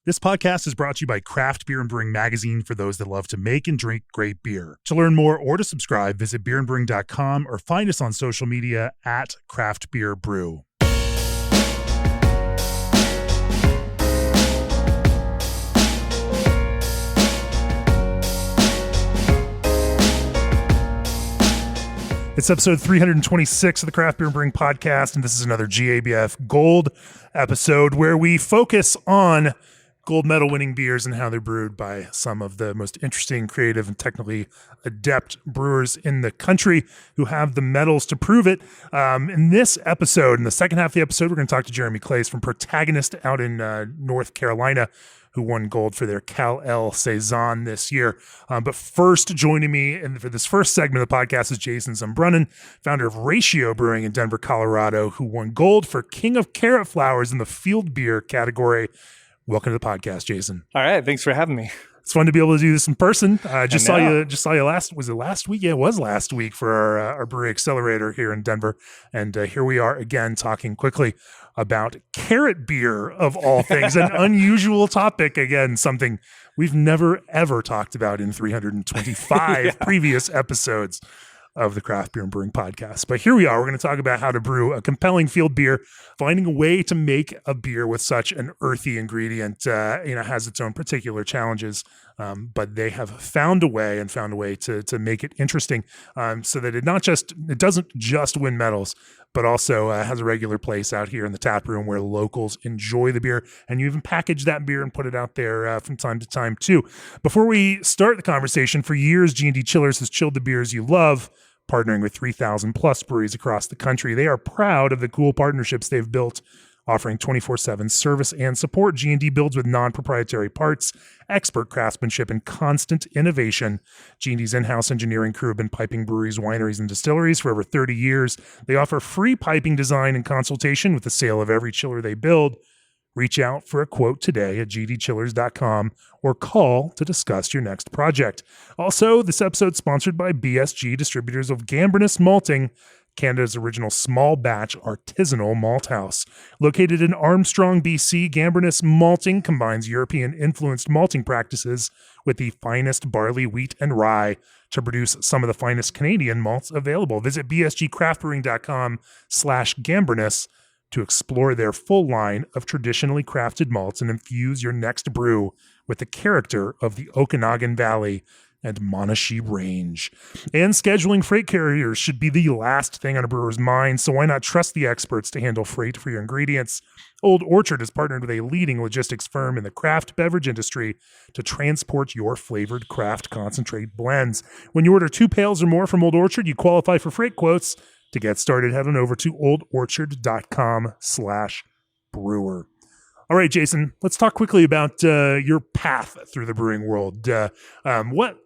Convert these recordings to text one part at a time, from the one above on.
This podcast is brought to you by Craft Beer and Brewing Magazine for those that love to make and drink great beer. To learn more or to subscribe, visit beerandbrewing.com or find us on social media at Craft Beer Brew. It's episode 326 of the Craft Beer and Brewing Podcast, and this is another GABF Gold episode where we focus on gold medal winning beers and how they're brewed by some of the most interesting, creative, and technically adept brewers in the country who have the medals to prove it. In this episode, in the second half of the episode, we're going to talk to Jeremy Claes from Protagonist out in North Carolina, who won gold for their Cal-El Saison this year. But first, joining me for this first segment of the podcast is Jason Zumbrunnan, founder of Ratio Brewing in Denver, Colorado, who won gold for King of Carrot Flowers in the field beer category. Welcome to the podcast, Jason. All right, thanks for having me. It's fun to be able to do this in person. Just saw you was it last week? Yeah, it was last week for our brewery accelerator here in Denver. And here we are again talking quickly about carrot beer of all things, an unusual topic. Again, something we've never ever talked about in 325 previous episodes of the Craft Beer and Brewing Podcast. But here we are. We're going to talk about how to brew a compelling field beer, finding a way to make a beer with such an earthy ingredient. Has its own particular challenges, but they have found a way to make it interesting, so that it doesn't just win medals, but also has a regular place out here in the tap room where locals enjoy the beer, and you even package that beer and put it out there from time to time too. Before we start the conversation, for years, G&D Chillers has chilled the beers you love, partnering with 3,000 plus breweries across the country. They are proud of the cool partnerships they've built, offering 24/7 service and support. G&D builds with non-proprietary parts, expert craftsmanship, and constant innovation. G&D's in-house engineering crew have been piping breweries, wineries, and distilleries for over 30 years. They offer free piping design and consultation with the sale of every chiller they build. Reach out for a quote today at gdchillers.com or call to discuss your next project. Also, this episode is sponsored by BSG, distributors of Gambrinus Malting, Canada's original small batch artisanal malt house. Located in Armstrong, BC, Gambrinus Malting combines European-influenced malting practices with the finest barley, wheat, and rye to produce some of the finest Canadian malts available. Visit bsgcraftbrewing.com/Gambrinus to explore their full line of traditionally crafted malts and infuse your next brew with the character of the Okanagan Valley and Monashee Range. And scheduling freight carriers should be the last thing on a brewer's mind, so why not trust the experts to handle freight for your ingredients? Old Orchard has partnered with a leading logistics firm in the craft beverage industry to transport your flavored craft concentrate blends. When you order 2 pails or more from Old Orchard, you qualify for freight quotes. To get started, head on over to oldorchard.com/brewer. All right, Jason, let's talk quickly about your path through the brewing world. What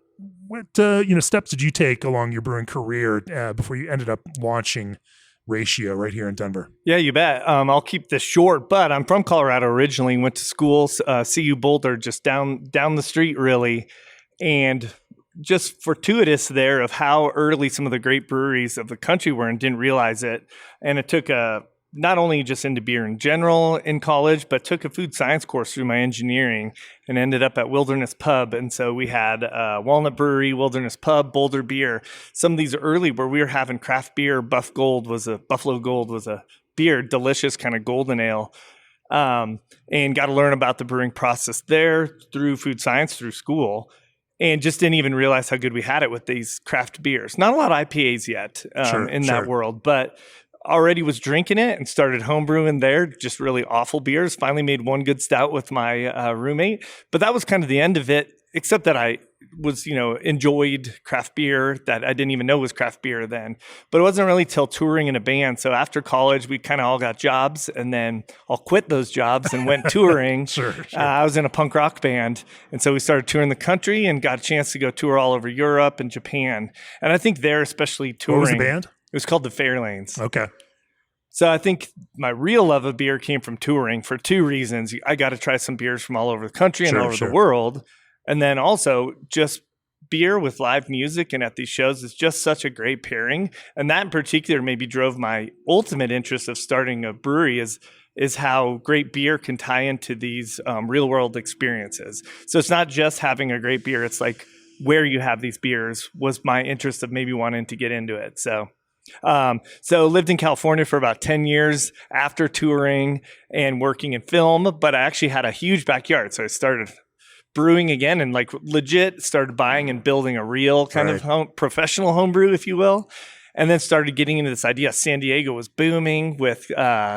steps did you take along your brewing career before you ended up launching Ratio right here in Denver? Yeah, you bet. I'll keep this short, but I'm from Colorado originally, went to school, CU Boulder, just down the street really, and just fortuitous there of how early some of the great breweries of the country were and didn't realize it. And it took not only just into beer in general in college, but took a food science course through my engineering and ended up at Wilderness Pub. And so we had Walnut Brewery, Wilderness Pub, Boulder Beer. Some of these early where we were having craft beer, Buffalo Gold was a beer, delicious kind of golden ale. And got to learn about the brewing process there through food science, through school. And just didn't even realize how good we had it with these craft beers. Not a lot of IPAs yet that world, but already was drinking it and started homebrewing there. Just really awful beers. Finally made one good stout with my roommate. But that was kind of the end of it, except that I was, enjoyed craft beer that I didn't even know was craft beer then. But it wasn't really till touring in a band. So after college, we kind of all got jobs and then I'll quit those jobs and went touring. Sure. I was in a punk rock band. And so we started touring the country and got a chance to go tour all over Europe and Japan. And I think there, especially touring. What was the band? It was called the Fairlanes. Okay. So I think my real love of beer came from touring for 2 reasons. I got to try some beers from all over the country and all over the world. And then also just beer with live music and at these shows is just such a great pairing. And that in particular maybe drove my ultimate interest of starting a brewery is is how great beer can tie into these real world experiences. So it's not just having a great beer. It's like where you have these beers was my interest of maybe wanting to get into it. So lived in California for about 10 years after touring and working in film, but I actually had a huge backyard. So I started brewing again and like legit started buying and building a real kind of professional homebrew, if you will. And then started getting into this idea. San Diego was booming with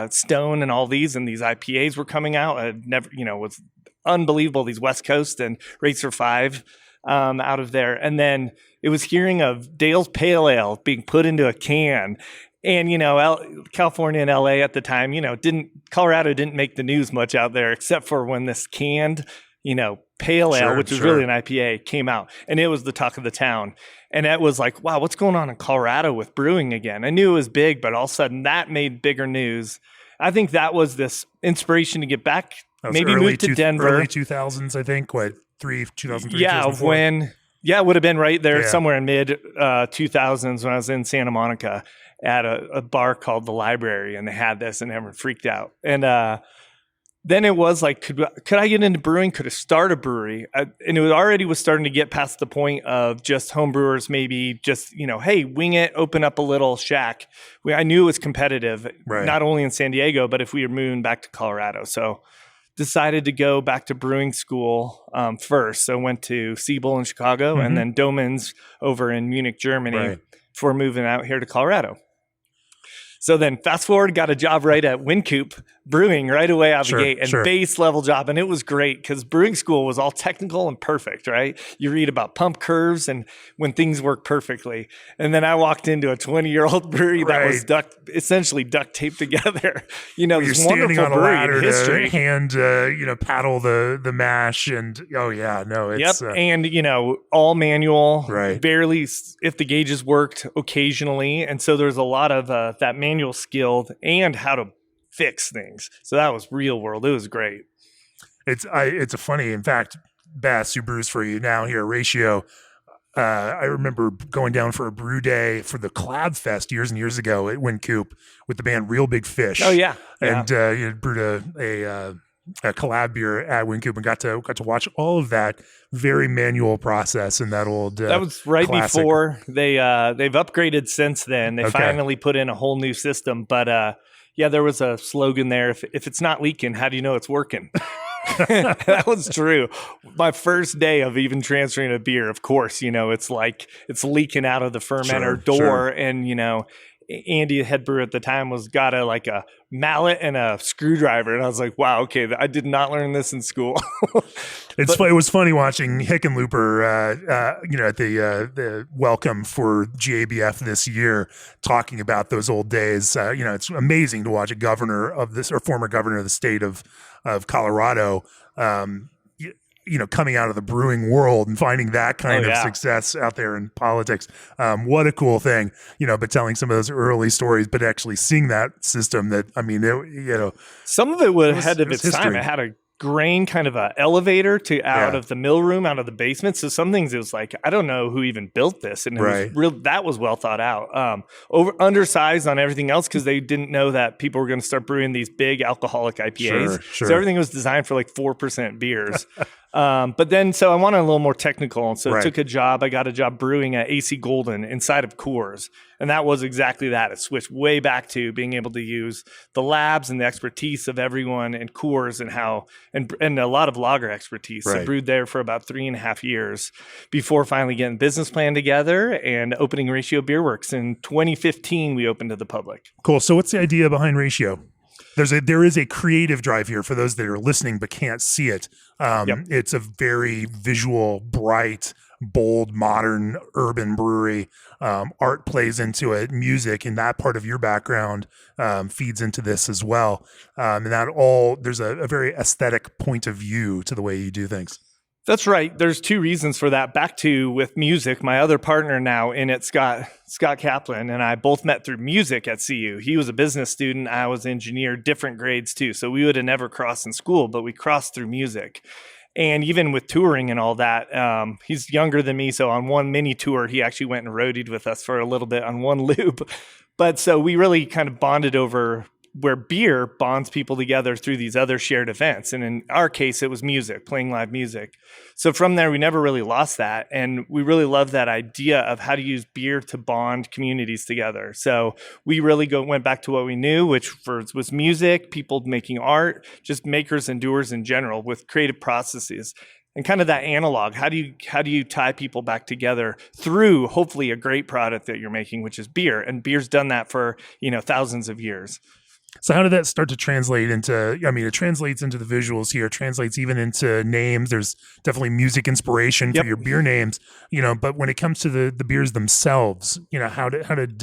Stone and all these, and these IPAs were coming out. It never, was unbelievable. These West Coast and Racer 5 out of there. And then it was hearing of Dale's Pale Ale being put into a can. And, California and LA at the time, Colorado didn't make the news much out there, except for when this canned, pale ale, which is really an IPA, came out. And it was the talk of the town. And it was like, wow, what's going on in Colorado with brewing again? I knew it was big, but all of a sudden that made bigger news. I think that was this inspiration to get back, maybe move to Denver. Early 2000s, I think, 2003, yeah, 2004? It would have been right there somewhere in mid 2000s when I was in Santa Monica at a bar called The Library, and they had this and everyone freaked out. And then it was like, could I get into brewing? Could I start a brewery? And it already was starting to get past the point of just home brewers, maybe just, hey, wing it, open up a little shack. I knew it was competitive, not only in San Diego, but if we were moving back to Colorado. So decided to go back to brewing school first. So went to Siebel in Chicago and then Doemens over in Munich, Germany before moving out here to Colorado. So then fast forward, got a job right at Wincoop Brewing right away out of the gate, and base level job. And it was great because brewing school was all technical and perfect, right? You read about pump curves and when things work perfectly. And then I walked into a 20-year-old brewery that was essentially duct taped together. You're standing on a ladder to hand, paddle the mash and, it's... And, all manual, right. Barely, if the gauges worked occasionally. And so there's a lot of that manual skill and how to fix things. So that was real world. It was great. It's a funny, in fact, Bass, who brews for you now here, Ratio. I remember going down for a brew day for the Collab Fest years and years ago at Wincoop with the band Real Big Fish. Oh yeah. And brewed a collab beer at Wincoop and got to watch all of that very manual process in that old that was right classic. Before they've upgraded since then. They finally put in a whole new system, but there was a slogan there: if it's not leaking, how do you know it's working? That was true. My first day of even transferring a beer, of course, it's like it's leaking out of the fermenter door, and Andy, the head brewer at the time, got a mallet and a screwdriver, and I was like, "Wow, okay, I did not learn this in school." It was funny watching Hickenlooper, at the welcome for GABF this year, talking about those old days. It's amazing to watch a governor of this or former governor of the state of Colorado. Coming out of the brewing world and finding that kind of success out there in politics. What a cool thing, but telling some of those early stories, but actually seeing that system that, some of it was ahead of its time. It had a grain kind of a elevator to out of the mill room, out of the basement. So some things it was like, I don't know who even built this. And it was real, that was well thought out. Undersized on everything else because they didn't know that people were going to start brewing these big alcoholic IPAs. Sure. So everything was designed for like 4% beers. But then, so I wanted a little more technical. And so I got a job brewing at AC Golden inside of Coors. And that was exactly that. It switched way back to being able to use the labs and the expertise of everyone in Coors and a lot of lager expertise. So I brewed there for about 3.5 years before finally getting business plan together and opening Ratio Beer Works. In 2015, we opened to the public. Cool. So what's the idea behind Ratio? There is a creative drive here for those that are listening but can't see it. It's a very visual, bright, bold, modern, urban brewery. Art plays into it. Music and that part of your background feeds into this as well. And there's a very aesthetic point of view to the way you do things. That's right. There's two reasons for that. Back to with music, my other partner now in it, Scott Kaplan, and I both met through music at CU. He was a business student. I was an engineer, different grades too. So we would have never crossed in school, but we crossed through music. And even with touring and all that, he's younger than me. So on one mini tour, he actually went and roadied with us for a little bit on one loop. But so we really kind of bonded over where beer bonds people together through these other shared events. And in our case, it was music, playing live music. So from there, we never really lost that. And we really love that idea of how to use beer to bond communities together. So we really went back to what we knew, which was music, people making art, just makers and doers in general with creative processes. And kind of that analog, how do you tie people back together through hopefully a great product that you're making, which is beer? And beer's done that for, thousands of years. So how did that start to translate into, it translates into the visuals here, translates even into names. There's definitely music inspiration for your beer names, but when it comes to the beers themselves, how did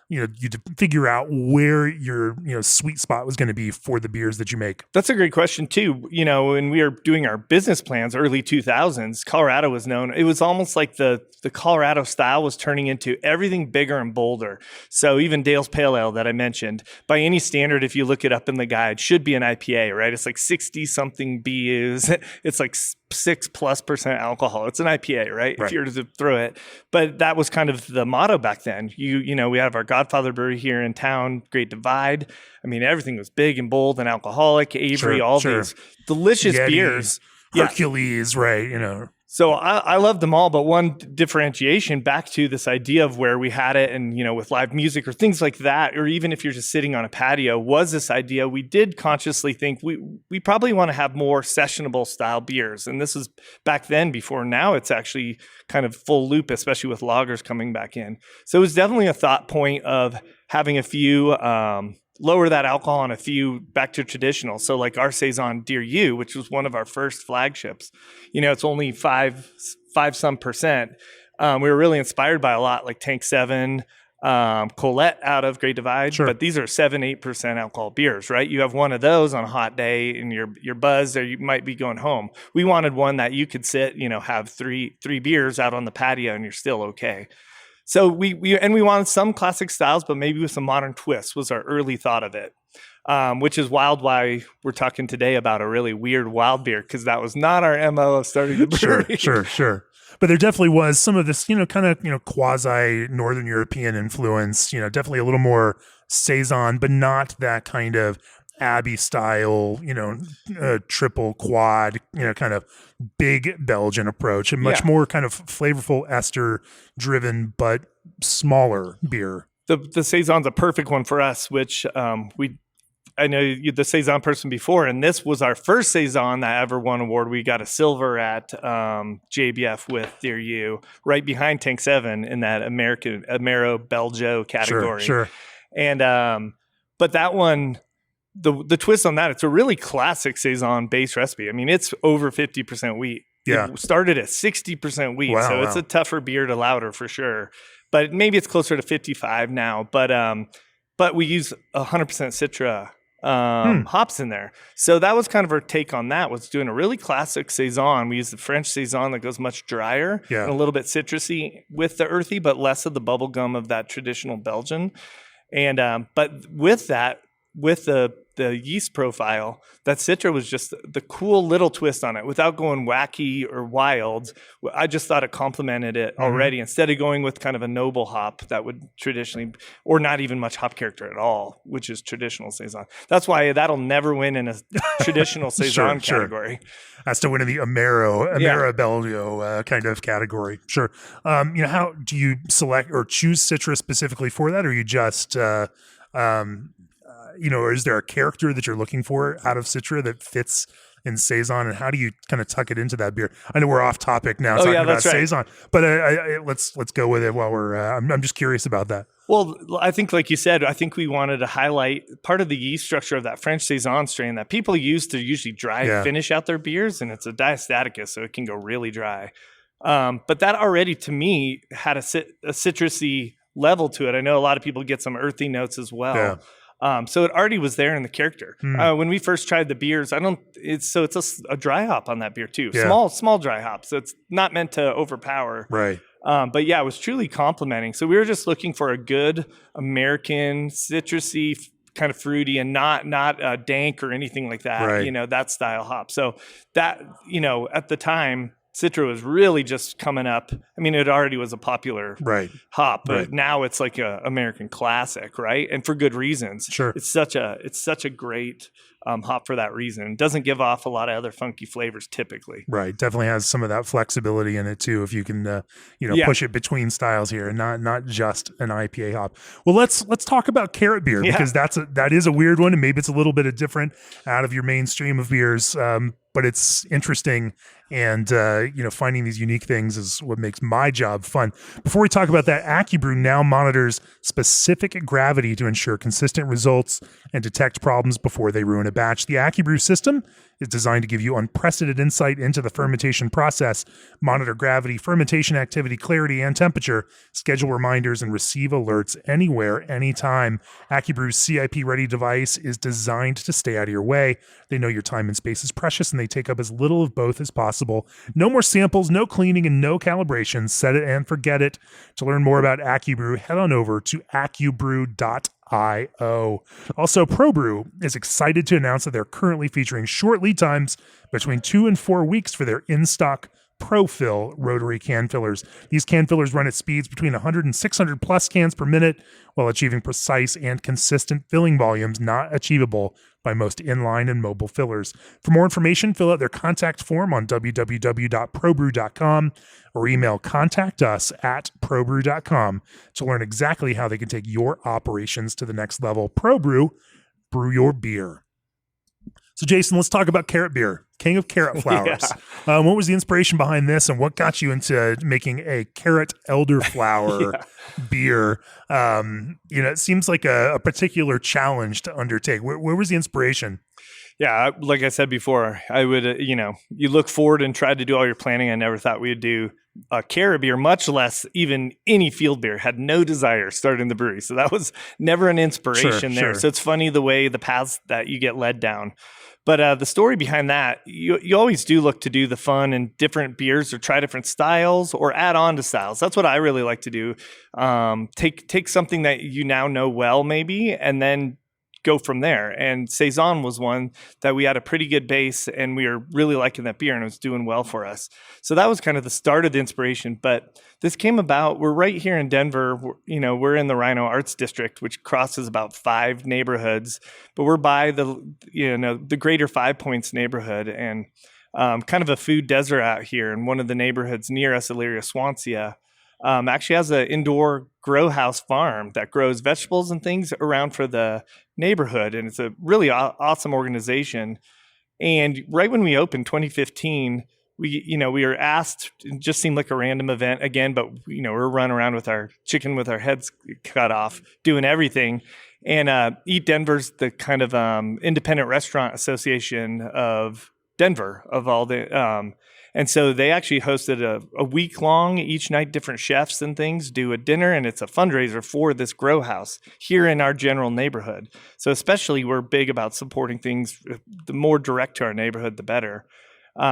you figure out where your sweet spot was going to be for the beers that you make? That's a great question too. When we were doing our business plans, early 2000s, Colorado was known. It was almost like the Colorado style was turning into everything bigger and bolder. So even Dale's Pale Ale that I mentioned, by any standard, if you look it up in the guide, should be an IPA, right? It's like 60 something BUs. It's like 6+% alcohol. It's an IPA, right? If you were to throw it. But that was kind of the motto back then. We have our Godfather Brewery here in town, Great Divide. Everything was big and bold and alcoholic. Avery, these delicious Yeti, beers. Hercules, right? So I love them all, but one differentiation back to this idea of where we had it and, with live music or things like that, or even if you're just sitting on a patio, was this idea we did consciously think we probably want to have more sessionable style beers. And this was back then before now it's actually kind of full loop, especially with lagers coming back in. So it was definitely a thought point of having a few lower that alcohol on a few back to traditional. So like our Saison Dear You, which was one of our first flagships, it's only 5 some percent. We were really inspired by a lot like Tank 7, Colette out of Great Divide, but these are 7-8% alcohol beers, right? You have one of those on a hot day and you're buzzed or you might be going home. We wanted one that you could sit, have three beers out on the patio and you're still okay. So we wanted some classic styles, but maybe with some modern twists was our early thought of it, which is wild why we're talking today about a really weird wild beer, because that was not our MO of starting the brewery. Sure. But there definitely was some of this, kind of, quasi Northern European influence, definitely a little more Saison, but not that kind of Abbey style, triple quad, kind of big Belgian approach, and much more kind of flavorful ester driven, but smaller beer. The Saison's a perfect one for us, which I know you're the Saison person before, and this was our first Saison that ever won an award. We got a silver at GABF with Dear You, right behind Tank 7 in that Amaro Belgio category. Sure. And but that one, the twist on that, it's a really classic Saison base recipe. It's over 50% wheat. Yeah. It started at 60% wheat, so it's a tougher beer to louder for sure. But maybe it's closer to 55 now. But we use 100% Citra hops in there. So that was kind of our take on that, was doing a really classic Saison. We use the French Saison that goes much drier and a little bit citrusy with the earthy, but less of the bubble gum of that traditional Belgian. And but with that, with the yeast profile, that Citra was just the cool little twist on it without going wacky or wild. I just thought it complemented it already instead of going with kind of a noble hop that would traditionally, or not even much hop character at all, which is traditional Saison. That's why that'll never win in a traditional Saison category. Has to win in the Amaro Belgio kind of category. Sure. How do you select or choose Citra specifically for that, or you just or is there a character that you're looking for out of Citra that fits in Saison, and how do you kind of tuck it into that beer? I know we're off topic now talking about Saison, but let's go with it while we're. I'm just curious about that. Well, I think, like you said, I think we wanted to highlight part of the yeast structure of that French Saison strain that people use to usually dry finish out their beers, and it's a diastaticus, so it can go really dry. But that already, to me, had a citrusy level to it. I know a lot of people get some earthy notes as well. Yeah. So it already was there in the character. When we first tried the beers, it's a dry hop on that beer too. Yeah. Small dry hop. So it's not meant to overpower. Right. But yeah, it was truly complementing. So we were just looking for a good American citrusy, kind of fruity and not dank or anything like that. Right. That style hop. So that, at the time, Citra was really just coming up. I mean, it already was a popular hop, but now it's like a American classic, right? And for good reasons. Sure. It's such a great hop for that reason. It doesn't give off a lot of other funky flavors typically. Right. Definitely has some of that flexibility in it too, if you can, push it between styles here and not just an IPA hop. Well, let's talk about carrot beer because that is a weird one, and maybe it's a little bit different out of your mainstream of beers. But it's interesting, and finding these unique things is what makes my job fun. Before we talk about that, AccuBrew now monitors specific gravity to ensure consistent results and detect problems before they ruin a batch. The AccuBrew system is designed to give you unprecedented insight into the fermentation process, monitor gravity, fermentation activity, clarity, and temperature, schedule reminders, and receive alerts anywhere, anytime. AccuBrew's CIP-ready device is designed to stay out of your way. They know your time and space is precious, and they take up as little of both as possible. No more samples, no cleaning, and no calibration. Set it and forget it. To learn more about AccuBrew, head on over to accubrew.io. Also, ProBrew is excited to announce that they're currently featuring short lead times between 2 and 4 weeks for their in-stock ProFill rotary can fillers. These can fillers run at speeds between 100 and 600 plus cans per minute while achieving precise and consistent filling volumes not achievable by most inline and mobile fillers. For more information, fill out their contact form on www.probrew.com or email contactus@probrew.com to learn exactly how they can take your operations to the next level. ProBrew, brew your beer. So, Jason, let's talk about carrot beer, king of carrot flowers. What was the inspiration behind this, and what got you into making a carrot elderflower beer? It seems like a particular challenge to undertake. Where was the inspiration? Yeah, like I said before, I would, you look forward and try to do all your planning. I never thought we'd do a carrot beer, much less even any field beer. Had no desire starting the brewery. So that was never an inspiration there. Sure. So it's funny the way the paths that you get led down. But the story behind that, you always do look to do the fun and different beers or try different styles or add on to styles. That's what I really like to do. Take something that you now know well maybe and then go from there. And Saison was one that we had a pretty good base and we were really liking that beer and it was doing well for us. So that was kind of the start of the inspiration. But this came about, we're right here in Denver. We're in the Rhino Arts District, which crosses about 5 neighborhoods, but we're by the greater 5 Points neighborhood and kind of a food desert out here. And one of the neighborhoods near us, Elyria Swansea, actually has an indoor grow house farm that grows vegetables and things around for the neighborhood. And it's a really awesome organization. And right when we opened 2015, we were asked, it just seemed like a random event again, but we're running around with our chicken with our heads cut off, doing everything. And Eat Denver's the kind of independent restaurant association of Denver of all the and so they actually hosted a week long, each night different chefs and things do a dinner, and it's a fundraiser for this grow house here in our general neighborhood. So especially we're big about supporting things, the more direct to our neighborhood, the better.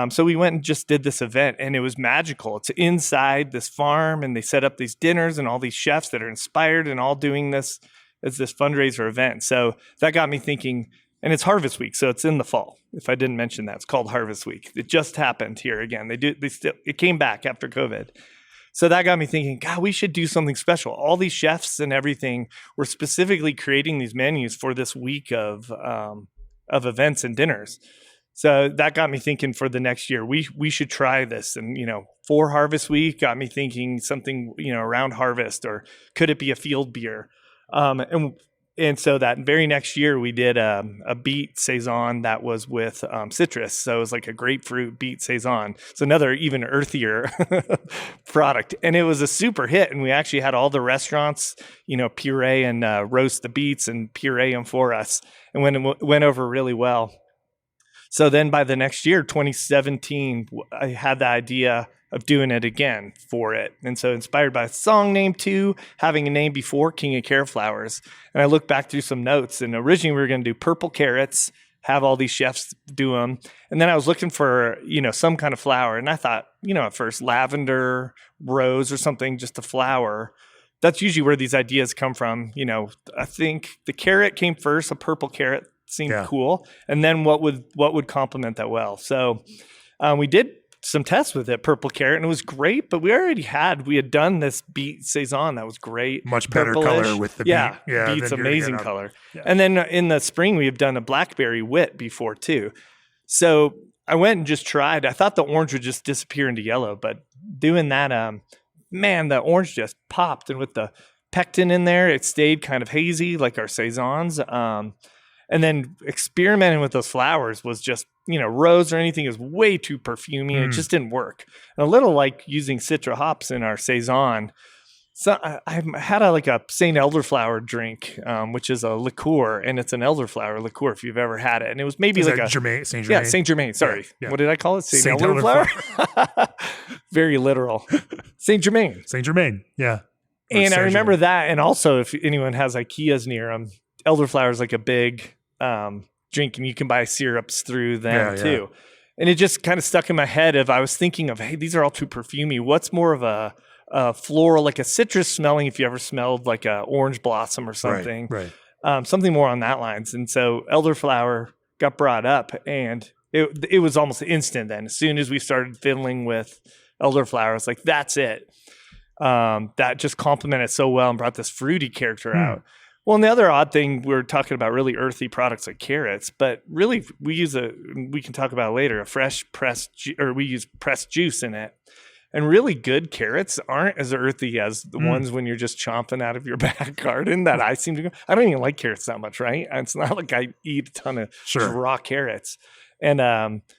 So we went and just did this event, and it was magical. It's inside this farm, and they set up these dinners and all these chefs that are inspired and all doing this as this fundraiser event. So that got me thinking. And it's Harvest Week, so it's in the fall. If I didn't mention that, it's called Harvest Week. It just happened here again. It came back after COVID. So that got me thinking, God, we should do something special. All these chefs and everything were specifically creating these menus for this week of events and dinners. So that got me thinking for the next year, we should try this. And, for Harvest Week got me thinking something, around harvest, or could it be a field beer? And so that very next year, we did a beet Saison that was with citrus. So it was like a grapefruit beet Saison. It's another even earthier product. And it was a super hit. And we actually had all the restaurants, puree and roast the beets and puree them for us. And went over really well. So then by the next year, 2017, I had the idea of doing it again for it. And so inspired by a song name too, having a name before King of Carrot Flowers. And I looked back through some notes, and originally we were going to do purple carrots, have all these chefs do them. And then I was looking for, some kind of flower. And I thought, at first lavender, rose or something, just a flower. That's usually where these ideas come from. I think the carrot came first, a purple carrot seemed cool. And then what would complement that well? So we did some tests with it, purple carrot, and it was great. But we had done this beet saison that was great, much better purplish. color with the beet. Beet's amazing color. Yeah. And then in the spring we have done a blackberry wit before too. So I went and just tried. I thought the orange would just disappear into yellow, but doing that, man, the orange just popped, and with the pectin in there, it stayed kind of hazy like our saisons. And then experimenting with those flowers was just, rose or anything is way too perfumey. It just didn't work. And a little like using citra hops in our saison. So I had a Saint Elderflower drink, which is a liqueur, and it's an elderflower liqueur if you've ever had it. And it was maybe Saint Germain. Yeah, Saint Germain. Sorry. Yeah. What did I call it? Saint Elderflower? Very literal. Saint Germain. Saint Germain. Yeah. And I remember that. And also, if anyone has IKEAs near them, elderflower is like a big drink, and you can buy syrups through them too. And it just kind of stuck in my head I was thinking of, hey, these are all too perfumey. What's more of a floral, like a citrus smelling, if you ever smelled like a orange blossom or something, right. Something more on that lines. And so elderflower got brought up, and it was almost instant then. As soon as we started fiddling with elderflower, it's like, that's it. That just complemented so well and brought this fruity character out. Well, and the other odd thing, we're talking about really earthy products like carrots, but really we can talk about it later, a fresh we use pressed juice in it. And really good carrots aren't as earthy as the ones when you're just chomping out of your back garden that I seem to go. I don't even like carrots that much, right? And it's not like I eat a ton of raw carrots. And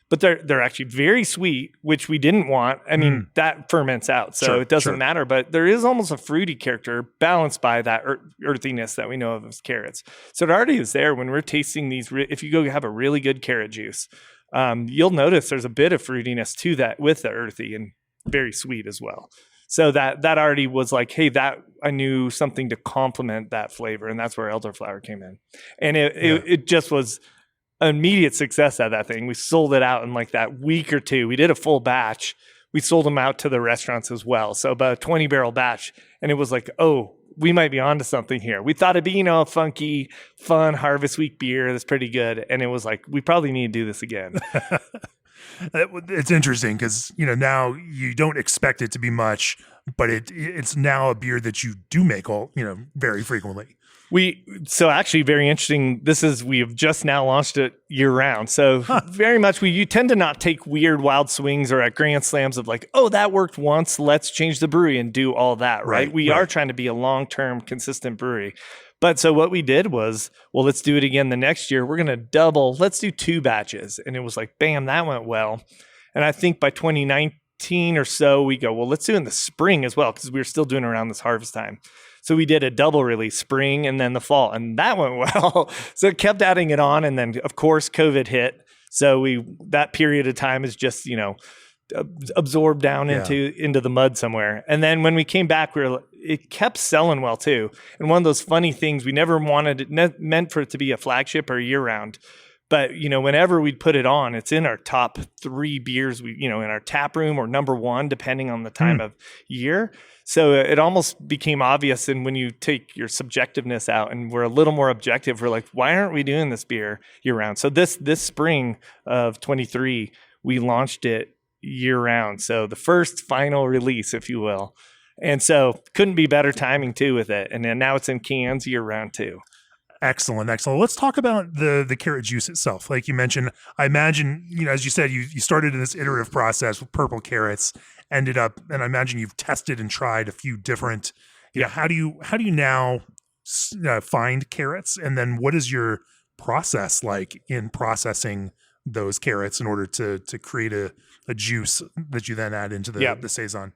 but they're actually very sweet, which we didn't want. I mean, that ferments out, so it doesn't matter. But there is almost a fruity character balanced by that earthiness that we know of as carrots. So it already is there when we're tasting these. If you go have a really good carrot juice, you'll notice there's a bit of fruitiness to that with the earthy and very sweet as well. So that already was like, hey, that I knew something to complement that flavor, and that's where elderflower came in. And it just was immediate success at that thing. We sold it out in like that week or two. We did a full batch. We sold them out to the restaurants as well. So about a 20 barrel batch. And it was like, oh, we might be onto something here. We thought it'd be, a funky, fun Harvest Week beer that's pretty good. And it was like, we probably need to do this again. It's interesting because, now you don't expect it to be much, but it's now a beer that you do make very frequently. So actually very interesting. We have just now launched it year round. So very much you tend to not take weird wild swings or at grand slams of like, oh, that worked once, let's change the brewery and do all that. Right. We are trying to be a long-term consistent brewery. But so what we did was, well, let's do it again the next year. We're going to double. Let's do 2 batches. And it was like, bam, that went well. And I think by 2019 or so, we go, well, let's do it in the spring as well, because we were still doing it around this harvest time. So we did a double release, spring and then the fall, and that went well. So it kept adding it on. And then, of course, COVID hit. So that period of time is just, absorbed down into the mud somewhere. And then when we came back, it kept selling well too. And one of those funny things, we never meant for it to be a flagship or year round. But, whenever we'd put it on, it's in our top 3 beers, in our tap room or number 1, depending on the time of year. So it almost became obvious. And when you take your subjectiveness out and we're a little more objective, we're like, why aren't we doing this beer year round? So this spring of 23, we launched it year round. So the first final release, if you will. And so couldn't be better timing too with it. And then now it's in cans year round too. Excellent. Let's talk about the carrot juice itself. Like you mentioned, I imagine, as you said, you started in this iterative process with purple carrots, ended up, and I imagine you've tested and tried a few different, how do you now find carrots? And then what is your process like in processing those carrots in order to create a juice that you then add into the Saison?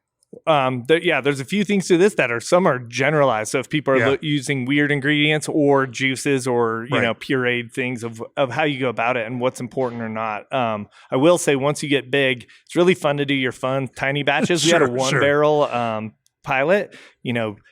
There's a few things to this some are generalized. So if people are using weird ingredients or juices or pureed things of how you go about it and what's important or not. I will say once you get big, it's really fun to do your fun tiny batches. We had a 1 barrel pilot,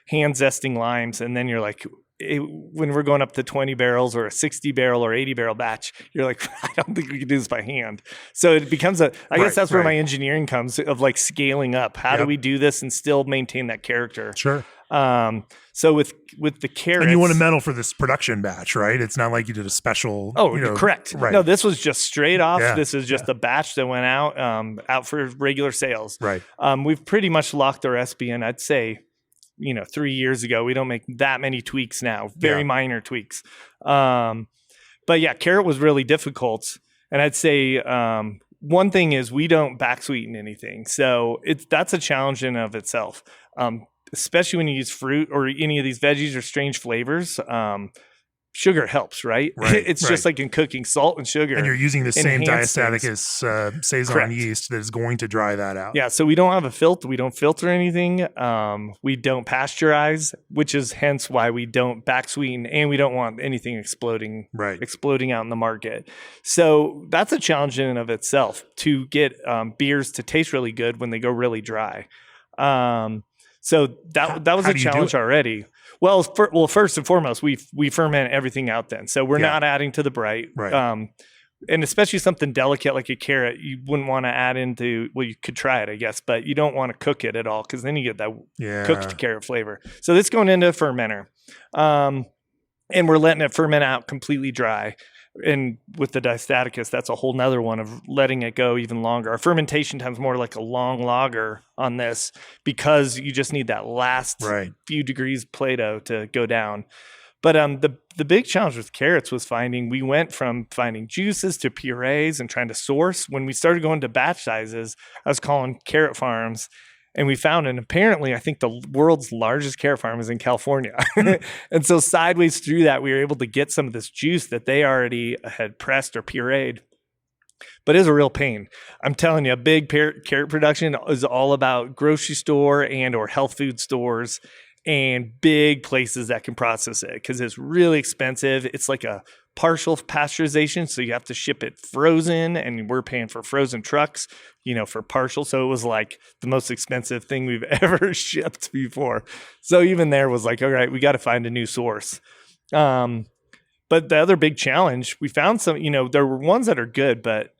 hand zesting limes, and then you're like, when we're going up to 20 barrels or a 60 barrel or 80 barrel batch, you're like, I don't think we can do this by hand. So it becomes I guess that's where my engineering comes of like scaling up. How do we do this and still maintain that character? Sure. So with the carrots, and you won a medal for this production batch, right? It's not like you did a special. Correct. Right. No, this was just straight off. Yeah. This is just a batch that went out for regular sales. Right. We've pretty much locked our recipe in, I'd say, 3 years ago. We don't make that many tweaks now, very minor tweaks. But yeah, carrot was really difficult. And I'd say one thing is we don't back sweeten anything. So that's a challenge in and of itself. Especially when you use fruit or any of these veggies or strange flavors, sugar helps, right? It's just like in cooking, salt and sugar. And you're using the same diastatic things. as Saison yeast that is going to dry that out. Yeah, so we don't have a filter. We don't filter anything. We don't pasteurize, which is hence why we don't back sweeten, and we don't want anything exploding out in the market. So that's a challenge in and of itself to get beers to taste really good when they go really dry. So that was a challenge already. Well, first and foremost, we ferment everything out then. So we're not adding to the bright. Right. And especially something delicate like a carrot, you wouldn't want to add into, well, you could try it, I guess, but you don't want to cook it at all because then you get that cooked carrot flavor. So this going into a fermenter. And we're letting it ferment out completely dry. And with the diastaticus, that's a whole nother one of letting it go even longer. Our fermentation time's more like a long lager on this because you just need that last few degrees Plato to go down. But the big challenge with carrots was we went from finding juices to purees and trying to source. When we started going to batch sizes, I was calling carrot farms. And we found, and apparently, I think the world's largest carrot farm is in California. And so sideways through that, we were able to get some of this juice that they already had pressed or pureed. But it is a real pain. I'm telling you, a big carrot production is all about grocery store and or health food stores and big places that can process it because it's really expensive. It's like a partial pasteurization, so you have to ship it frozen, and we're paying for frozen trucks, for partial. So it was like the most expensive thing we've ever shipped before. So even there was like, all right, we got to find a new source. But the other big challenge, we found some, there were ones that are good, but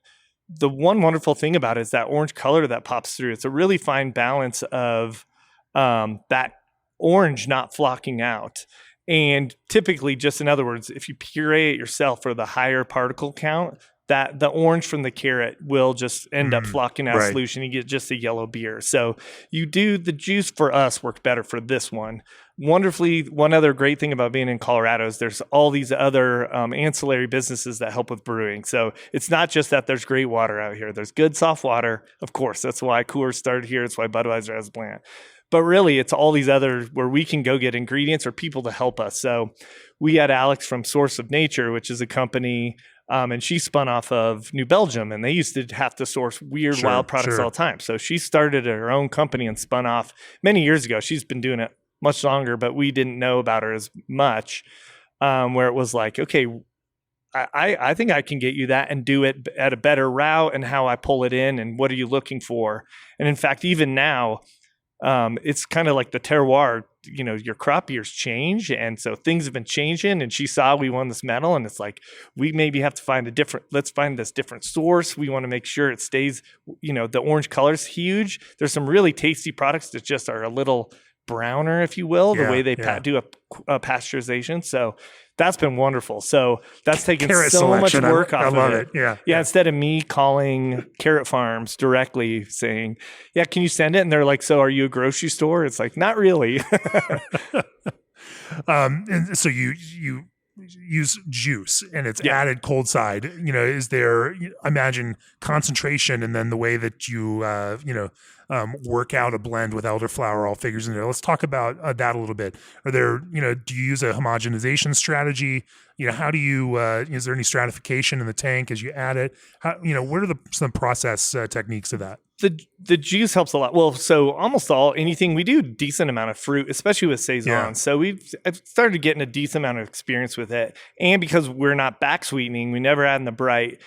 the one wonderful thing about it is that orange color that pops through. It's a really fine balance of that orange not flocking out. And typically, just in other words, if you puree it yourself for the higher particle count, that the orange from the carrot will just end up flocking out of solution. You get just a yellow beer. So the juice for us worked better for this one. Wonderfully, one other great thing about being in Colorado is there's all these other ancillary businesses that help with brewing. So it's not just that there's great water out here. There's good soft water. Of course, that's why Coors started here. It's why Budweiser has a plant. But really, it's all these other where we can go get ingredients or people to help us. So we had Alex from Source of Nature, which is a company, and she spun off of New Belgium, and they used to have to source weird, wild products all the time. So she started her own company and spun off many years ago. She's been doing it much longer, but we didn't know about her as much, where it was like, okay, I think I can get you that and do it at a better route and how I pull it in and what are you looking for. And in fact, even now, it's kind of like the terroir, your crop years change. And so things have been changing, and she saw we won this medal, and it's like, we maybe have to let's find this different source. We want to make sure it stays, the orange color's huge. There's some really tasty products that just are a little browner, if you will, the way they do a pasteurization. So that's been wonderful. So that's taken so much work off of it. Yeah. Instead of me calling Carrot Farms directly saying, yeah, can you send it? And they're like, so are you a grocery store? It's like, not really. And so you use juice and it's added cold side. Is there, imagine concentration and then the way that you, work out a blend with elderflower all figures in there. Let's talk about that a little bit. Are there, do you use a homogenization strategy? How do you, is there any stratification in the tank as you add it? How, what are some process techniques of that? The juice helps a lot. Well, so almost anything we do a decent amount of fruit, especially with Saison. Yeah. So I've started getting a decent amount of experience with it. And because we're not back sweetening, we never add in the bright.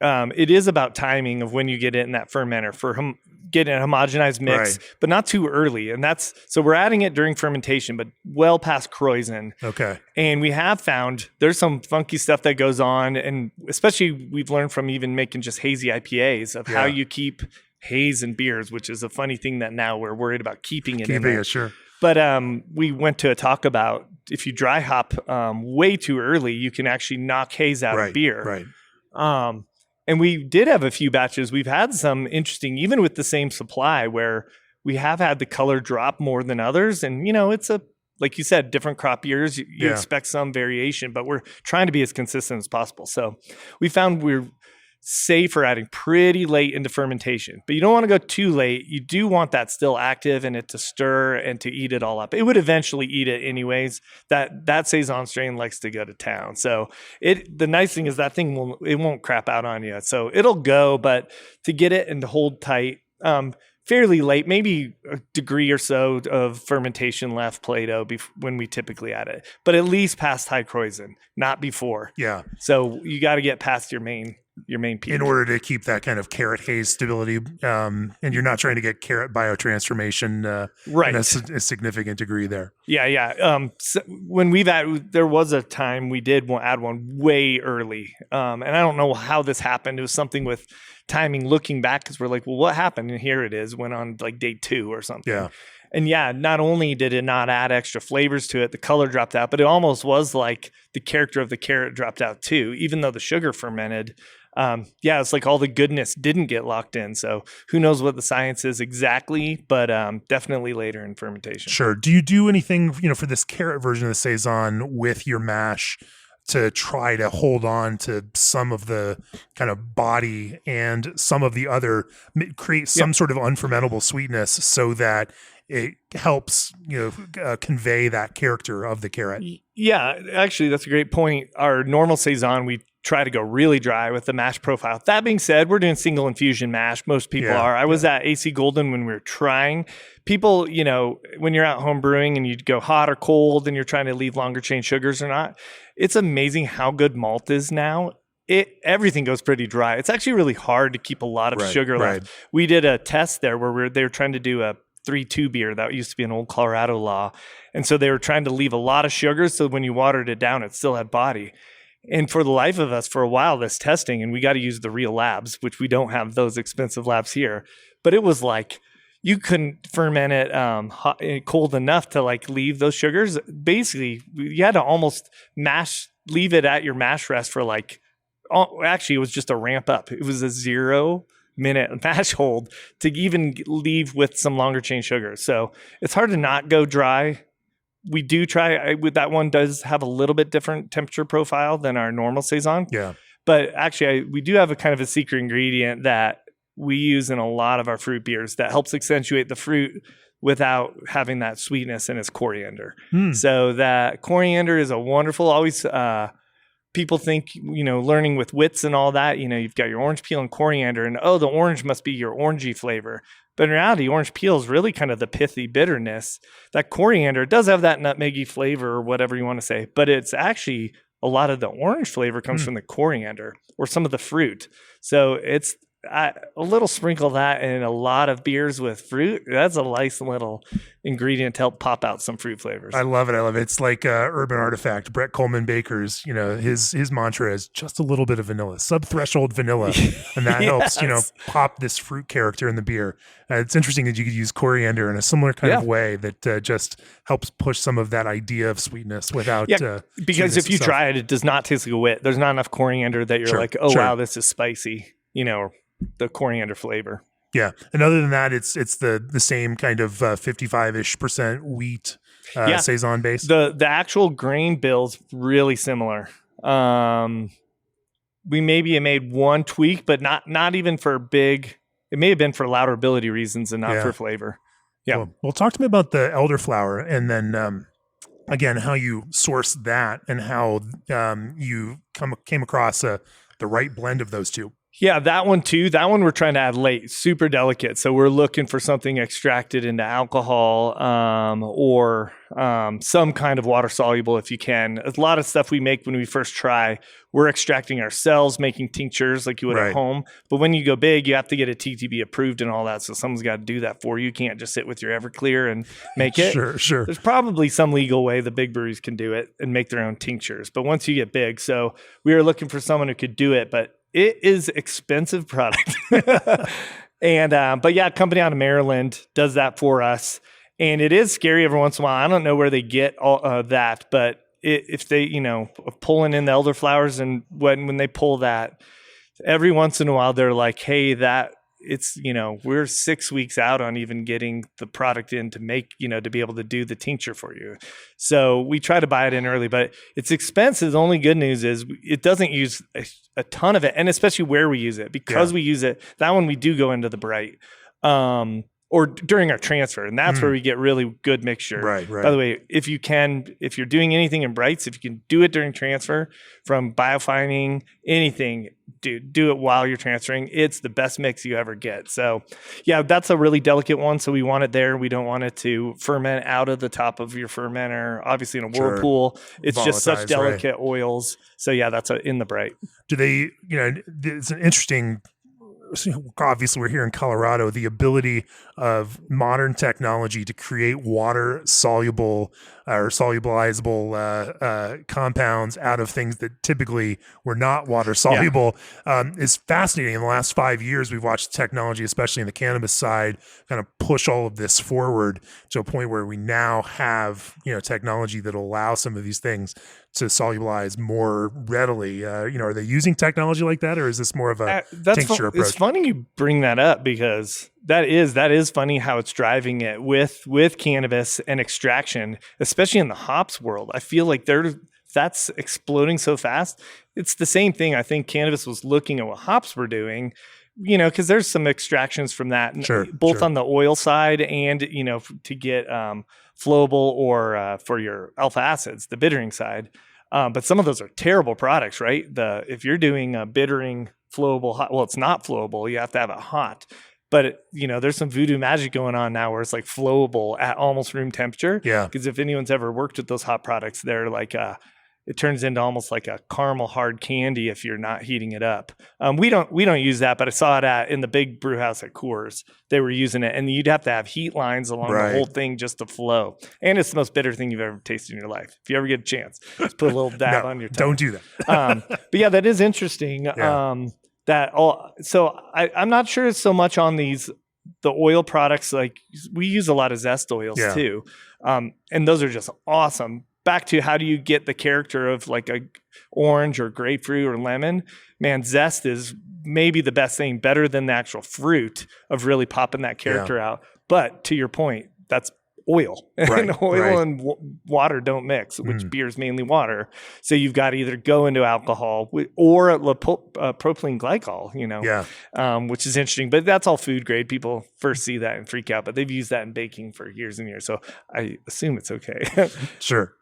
It is about timing of when you get it in that fermenter for getting a homogenized mix, but not too early. And so we're adding it during fermentation, but well past krausen. Okay. And we have found there's some funky stuff that goes on. And especially we've learned from even making just hazy IPAs of how you keep haze in beers, which is a funny thing that now we're worried about keeping it in there. Sure. But we went to a talk about if you dry hop way too early, you can actually knock haze out of beer. Right. And we did have a few batches. We've had some interesting, even with the same supply, where we have had the color drop more than others. And, it's like you said, different crop years, you expect some variation, but we're trying to be as consistent as possible. So we found we're safe for adding pretty late into fermentation, but you don't want to go too late. You do want that still active and it to stir and to eat it all up. It would eventually eat it anyways. That Saison strain likes to go to town. So the nice thing is that thing won't crap out on you. So it'll go, but to get it and to hold tight, fairly late, maybe a degree or so of fermentation left Plato when we typically add it, but at least past high Kreuzen, not before. Yeah. So you got to get past your main peak in order to keep that kind of carrot haze stability, and you're not trying to get carrot biotransformation right. in a significant degree there. Yeah. So when there was a time we did add one way early, and I don't know how this happened. It was something with timing. Looking back, because we're like, well, what happened? And here it is. Went on like day 2 or something. Yeah. And not only did it not add extra flavors to it, the color dropped out, but it almost was like the character of the carrot dropped out too, even though the sugar fermented. It's like all the goodness didn't get locked in. So who knows what the science is exactly, but definitely later in fermentation. Sure. Do you do anything, for this carrot version of the Saison with your mash to try to hold on to some of the kind of body and some of the other, create some sort of unfermentable sweetness so that it helps, convey that character of the carrot? Yeah, actually, that's a great point. Our normal Saison, we try to go really dry with the mash profile. That being said, we're doing single infusion mash. Most people are. I was at AC Golden when we were trying. People, when you're out home brewing and you go hot or cold and you're trying to leave longer chain sugars or not, it's amazing how good malt is now. Everything goes pretty dry. It's actually really hard to keep a lot of sugar left. We did a test there where they were trying to do a 3-2 beer. That used to be an old Colorado law. And so they were trying to leave a lot of sugar so when you watered it down, it still had body. And for the life of us, for a while, this testing, and we got to use the real labs, which we don't have those expensive labs here. But it was like you couldn't ferment it hot, cold enough to like leave those sugars. Basically, you had to almost leave it at your mash rest for actually, it was just a ramp up. It was a 0-minute mash hold to even leave with some longer chain sugars. So it's hard to not go dry. We do try with that one does have a little bit different temperature profile than our normal Saison. Yeah. But actually we do have a kind of a secret ingredient that we use in a lot of our fruit beers that helps accentuate the fruit without having that sweetness, and it's coriander. So that coriander is a wonderful, always, people think, learning with wits and all that, you've got your orange peel and coriander and, the orange must be your orangey flavor. But in reality, orange peel is really kind of the pithy bitterness. That coriander does have that nutmeggy flavor or whatever you want to say, but it's actually a lot of the orange flavor comes from the coriander or some of the fruit. So it's a little sprinkle of that in a lot of beers with fruit. That's a nice little ingredient to help pop out some fruit flavors. I love it. It's like Urban Artifact, Brett Coleman Baker's, his mantra is just a little bit of vanilla, sub-threshold vanilla. And that helps, pop this fruit character in the beer. It's interesting that you could use coriander in a similar kind of way that just helps push some of that idea of sweetness without. Because if you try it, it does not taste like a wit. There's not enough coriander that you're wow, this is spicy, the coriander flavor. Yeah. And other than that, it's the same kind of 55-ish% wheat Saison base. The actual grain bill's really similar. We maybe made one tweak, but not even for big. It may have been for laudability reasons and not for flavor. Yeah. Cool. Well, talk to me about the elderflower and then again, how you source that and how you came across the right blend of those two. Yeah, that one too. That one we're trying to add late, super delicate. So we're looking for something extracted into alcohol or some kind of water soluble if you can. A lot of stuff we make when we first try, we're extracting ourselves, making tinctures like you would at home. But when you go big, you have to get a TTB approved and all that. So someone's got to do that for you. You can't just sit with your Everclear and make it. Sure. There's probably some legal way the big breweries can do it and make their own tinctures. But once you get big, so we were looking for someone who could do it, but it is expensive product. And, but yeah, a company out of Maryland does that for us. And it is scary every once in a while. I don't know where they get all that, but if they, pulling in the elderflowers, and when they pull that, every once in a while they're like, hey, we're 6 weeks out on even getting the product in to make, to be able to do the tincture for you. So we try to buy it in early, but it's expensive. The only good news is it doesn't use a ton of it, and especially where we use it, because we use it. That one we do go into the bright. Or during our transfer, and that's where we get really good mixture. Right. By the way, if you're doing anything in brights, if you can do it during transfer, from biofining, anything, do it while you're transferring. It's the best mix you ever get. So yeah, that's a really delicate one. So we want it there. We don't want it to ferment out of the top of your fermenter. Obviously in a whirlpool, it's just such delicate oils. So yeah, that's in the bright. Do they, it's an interesting, obviously we're here in Colorado, the ability of modern technology to create water soluble or solubilizable compounds out of things that typically were not water soluble is fascinating. In the last 5 years, we've watched technology, especially in the cannabis side, kind of push all of this forward to a point where we now have, technology that will allow some of these things to solubilize more readily. Are they using technology like that, or is this more of a tincture approach? It's funny you bring that up, because that is funny how it's driving it with cannabis and extraction, especially in the hops world. I feel like that's exploding so fast. It's the same thing. I think cannabis was looking at what hops were doing, because there's some extractions from that, both on the oil side and, to get flowable or for your alpha acids, the bittering side. But some of those are terrible products, right? If you're doing a bittering flowable hot, well, it's not flowable. You have to have it hot. But, there's some voodoo magic going on now where it's like flowable at almost room temperature. Yeah. Because if anyone's ever worked with those hot products, they're like, it turns into almost like a caramel hard candy if you're not heating it up. We don't use that, but I saw it in the big brew house at Coors. They were using it, and you'd have to have heat lines along the whole thing just to flow. And it's the most bitter thing you've ever tasted in your life. If you ever get a chance, just put a little dab on your tongue. Don't do that. But yeah, that is interesting. Yeah. So I'm not sure it's so much on the oil products. Like, we use a lot of zest oils too. And those are just awesome. Back to how do you get the character of like a orange or grapefruit or lemon? Man, zest is maybe the best thing, better than the actual fruit of really popping that character out. But to your point, that's oil. And oil and water don't mix, which beer is mainly water. So you've got to either go into alcohol or propylene glycol, which is interesting. But that's all food grade. People first see that and freak out, but they've used that in baking for years and years. So I assume it's okay. Sure.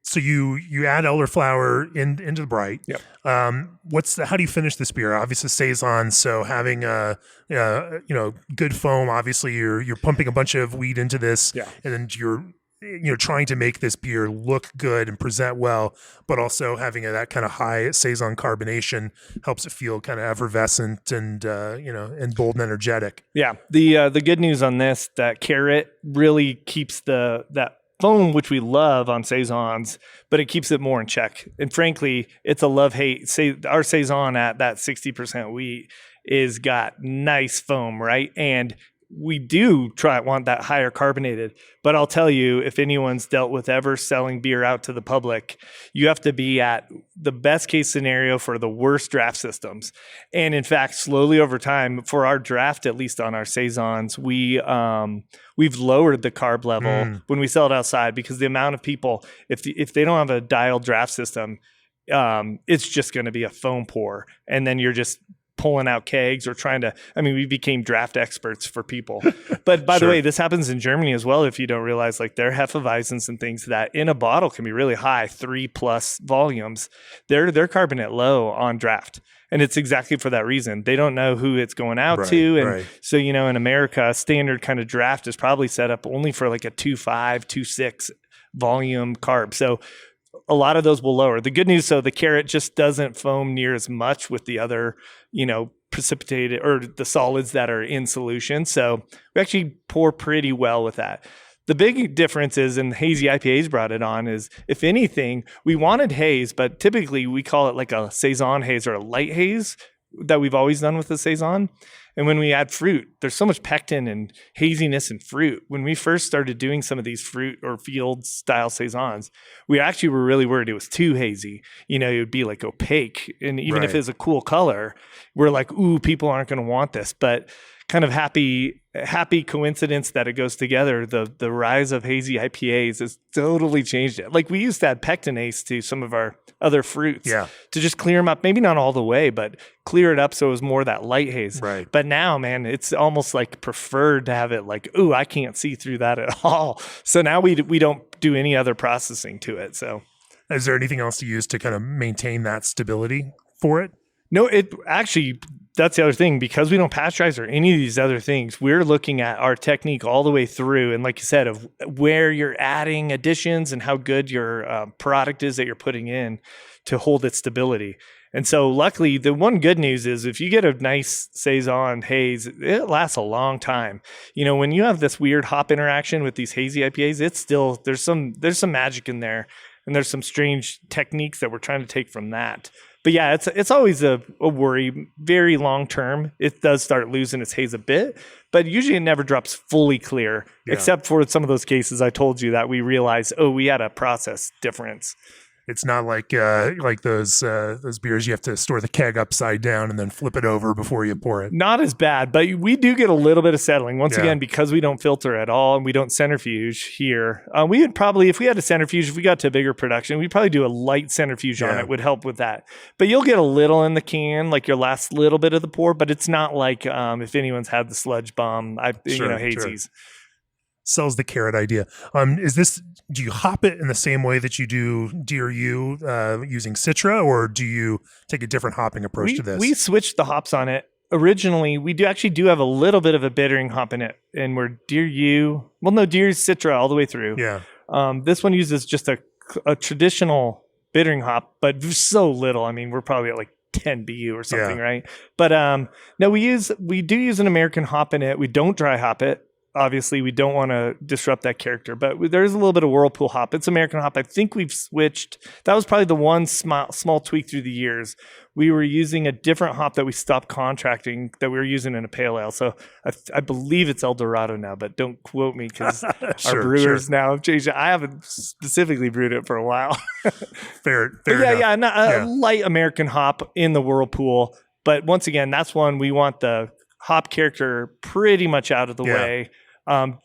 So you add elderflower into the bright. Yep. How do you finish this beer? Obviously Saison. So having good foam. Obviously you're pumping a bunch of wheat into this, and then you're trying to make this beer look good and present well, but also having that kind of high Saison carbonation helps it feel kind of effervescent and and bold and energetic. Yeah. The good news on this, that Carrot really keeps that foam, which we love on Saisons, but it keeps it more in check. And frankly, it's a love-hate. Our Saison at that 60% wheat is got nice foam, right? And we do want that higher carbonated. But I'll tell you, if anyone's dealt with ever selling beer out to the public, you have to be at the best case scenario for the worst draft systems. And in fact, slowly over time, for our draft, at least on our Saisons, we've lowered the carb level when we sell it outside, because the amount of people, if they don't have a dialed draft system, it's just going to be a foam pour. And then you're just pulling out kegs or we became draft experts for people. But by the way, this happens in Germany as well. If you don't realize, like, their Hefeweizens and things that in a bottle can be really high, 3+ volumes, they're carbonate low on draft. And it's exactly for that reason. They don't know who it's going out to. And so, in America, a standard kind of draft is probably set up only for like a 2.5, 2.6 volume carb. So a lot of those will lower. The good news, so the Carrot just doesn't foam near as much with the other, precipitated or the solids that are in solution. So we actually pour pretty well with that. The big difference is, and Hazy IPAs brought it on, is if anything, we wanted haze, but typically we call it like a Saison haze or a light haze that we've always done with the Saison. And when we add fruit, there's so much pectin and haziness in fruit. When we first started doing some of these fruit or field style Saisons, we actually were really worried it was too hazy. You know, it would be like opaque. And even if it's a cool color, we're like, ooh, people aren't going to want this. But kind of happy coincidence that it goes together. The rise of hazy IPAs has totally changed it. Like we used to add pectinase to some of our other fruits to just clear them up. Maybe not all the way, but clear it up so it was more that light haze. Right. But now, man, it's almost like preferred to have it like, ooh, I can't see through that at all. So now we don't do any other processing to it. So is there anything else to use to kind of maintain that stability for it? No, it actually, that's the other thing. Because we don't pasteurize or any of these other things, we're looking at our technique all the way through. And like you said, of where you're adding additions and how good your product is that you're putting in to hold its stability. And so luckily, the one good news is if you get a nice Saison haze, it lasts a long time. You know, when you have this weird hop interaction with these hazy IPAs, it's still, there's some magic in there. And there's some strange techniques that we're trying to take from that. But yeah, it's always a worry. Very long term, it does start losing its haze a bit, but usually it never drops fully clear, except for some of those cases I told you that we realized, oh, we had a process difference. It's not like those beers you have to store the keg upside down and then flip it over before you pour it. Not as bad, but we do get a little bit of settling. Once again, because we don't filter at all and we don't centrifuge here, we would probably, if we had a centrifuge, if we got to a bigger production, we'd probably do a light centrifuge on it, would help with that. But you'll get a little in the can, like your last little bit of the pour, but it's not like if anyone's had the sludge bomb, hazies. Sure. Sells the carrot idea. Do you hop it in the same way that you do Dear You using Citra, or do you take a different hopping approach to this? We switched the hops on it. Originally, we do have a little bit of a bittering hop in it, and we're Dear You. Well, no, Dear Citra all the way through. Yeah. This one uses just a traditional bittering hop, but so little. I mean, we're probably at like 10 BU or something, right? But no, we do use an American hop in it. We don't dry hop it. Obviously, we don't want to disrupt that character, but there's a little bit of Whirlpool hop. It's American hop. I think we've switched. That was probably the one small tweak through the years. We were using a different hop that we stopped contracting that we were using in a pale ale. So I believe it's El Dorado now, but don't quote me because our brewers now have changed it. I haven't specifically brewed it for a while. fair enough. A light American hop in the Whirlpool. But once again, that's one we want the hop character pretty much out of the way.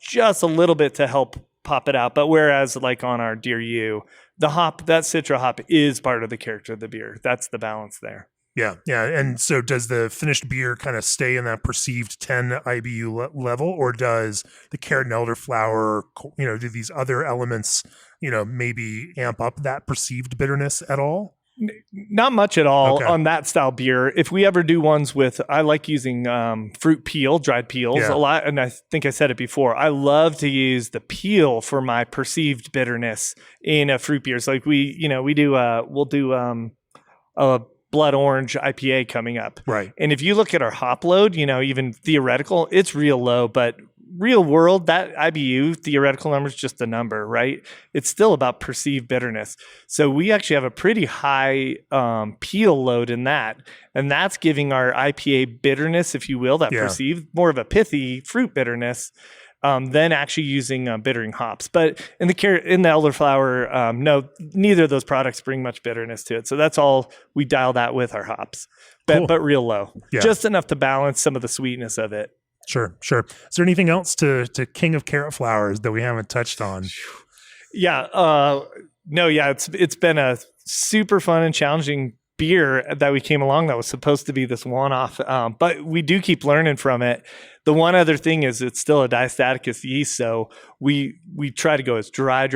Just a little bit to help pop it out. But whereas like on our Dear You, the hop, that Citra hop is part of the character of the beer. That's the balance there. Yeah. And so does the finished beer kind of stay in that perceived 10 IBU level, or does the carrot and elderflower, do these other elements, maybe amp up that perceived bitterness at all? Not much at all on that style beer. If we ever do ones with, I like using fruit peel, dried peels a lot. And I think I said it before. I love to use the peel for my perceived bitterness in a fruit beer. So like we'll do a blood orange IPA coming up. Right. And if you look at our hop load, even theoretical, it's real low, but real world, that IBU theoretical number is just a number, right? It's still about perceived bitterness. So we actually have a pretty high peel load in that. And that's giving our IPA bitterness, if you will, that perceived more of a pithy fruit bitterness than actually using bittering hops. But in the elderflower, no, neither of those products bring much bitterness to it. So that's all we dial that with our hops, but real low, just enough to balance some of the sweetness of it. Sure. Is there anything else to King of Carrot Flowers that we haven't touched on? It's been a super fun and challenging beer that we came along that was supposed to be this one-off, but we do keep learning from it. The one other thing is it's still a diastaticus yeast, so we try to go as dry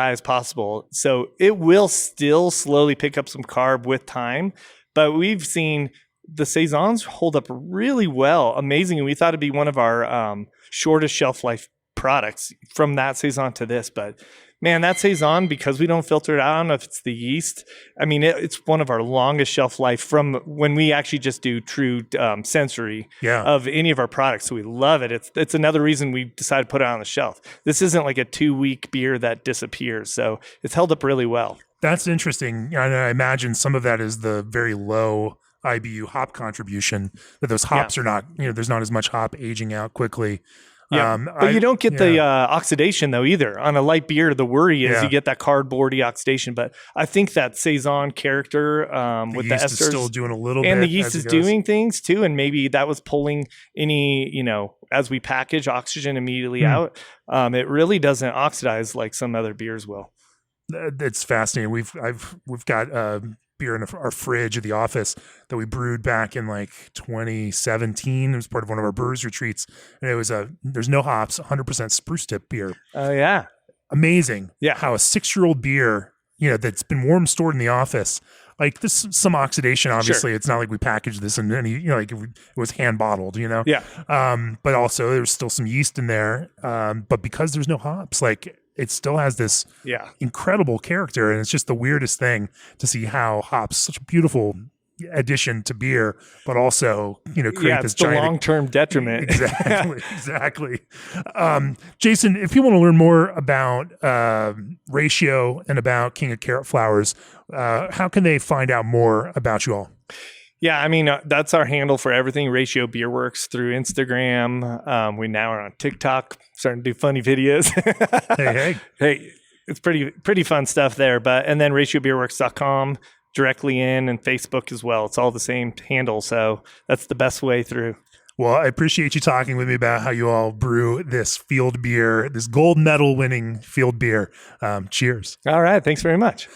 as possible. So it will still slowly pick up some carb with time, but we've seen the Saisons hold up really well, amazing. And we thought it'd be one of our shortest shelf life products from that Saison to this. But man, that Saison, because we don't filter it out, I don't know if it's the yeast. I mean, it's one of our longest shelf life from when we actually just do true sensory of any of our products. So we love it. It's another reason we decided to put it on the shelf. This isn't like a 2-week beer that disappears. So it's held up really well. That's interesting. I imagine some of that is the very low IBU hop contribution, that those hops are not, there's not as much hop aging out quickly. Yeah, but you don't get the oxidation though either. On a light beer, the worry is you get that cardboardy oxidation. But I think that Saison character with the esters is still doing a little and bit, the yeast is doing things too, and maybe that was pulling any as we package oxygen immediately out. It really doesn't oxidize like some other beers will. It's fascinating. We've got beer in our fridge at the office that we brewed back in like 2017. It was part of one of our brewers retreats, and it was there's no hops, 100% spruce tip beer. Oh yeah, amazing. Yeah, how a 6-year-old beer, that's been warm stored in the office. Like this, some oxidation. Obviously, It's not like we packaged this and any, like it was hand bottled. Yeah. But also there's still some yeast in there. But because there's no hops, like it still has this incredible character, and it's just the weirdest thing to see how hops, such a beautiful addition to beer, but also create this giant long-term detriment. Exactly. Jason, if you want to learn more about Ratio and about King of Carrot Flowers, how can they find out more about you all? Yeah, I mean, that's our handle for everything, Ratio Beerworks, through Instagram. We now are on TikTok, starting to do funny videos. Hey, it's pretty fun stuff there. And then ratiobeerworks.com, directly in, and Facebook as well. It's all the same handle, so that's the best way through. Well, I appreciate you talking with me about how you all brew this field beer, this gold medal winning field beer. Cheers. All right, thanks very much.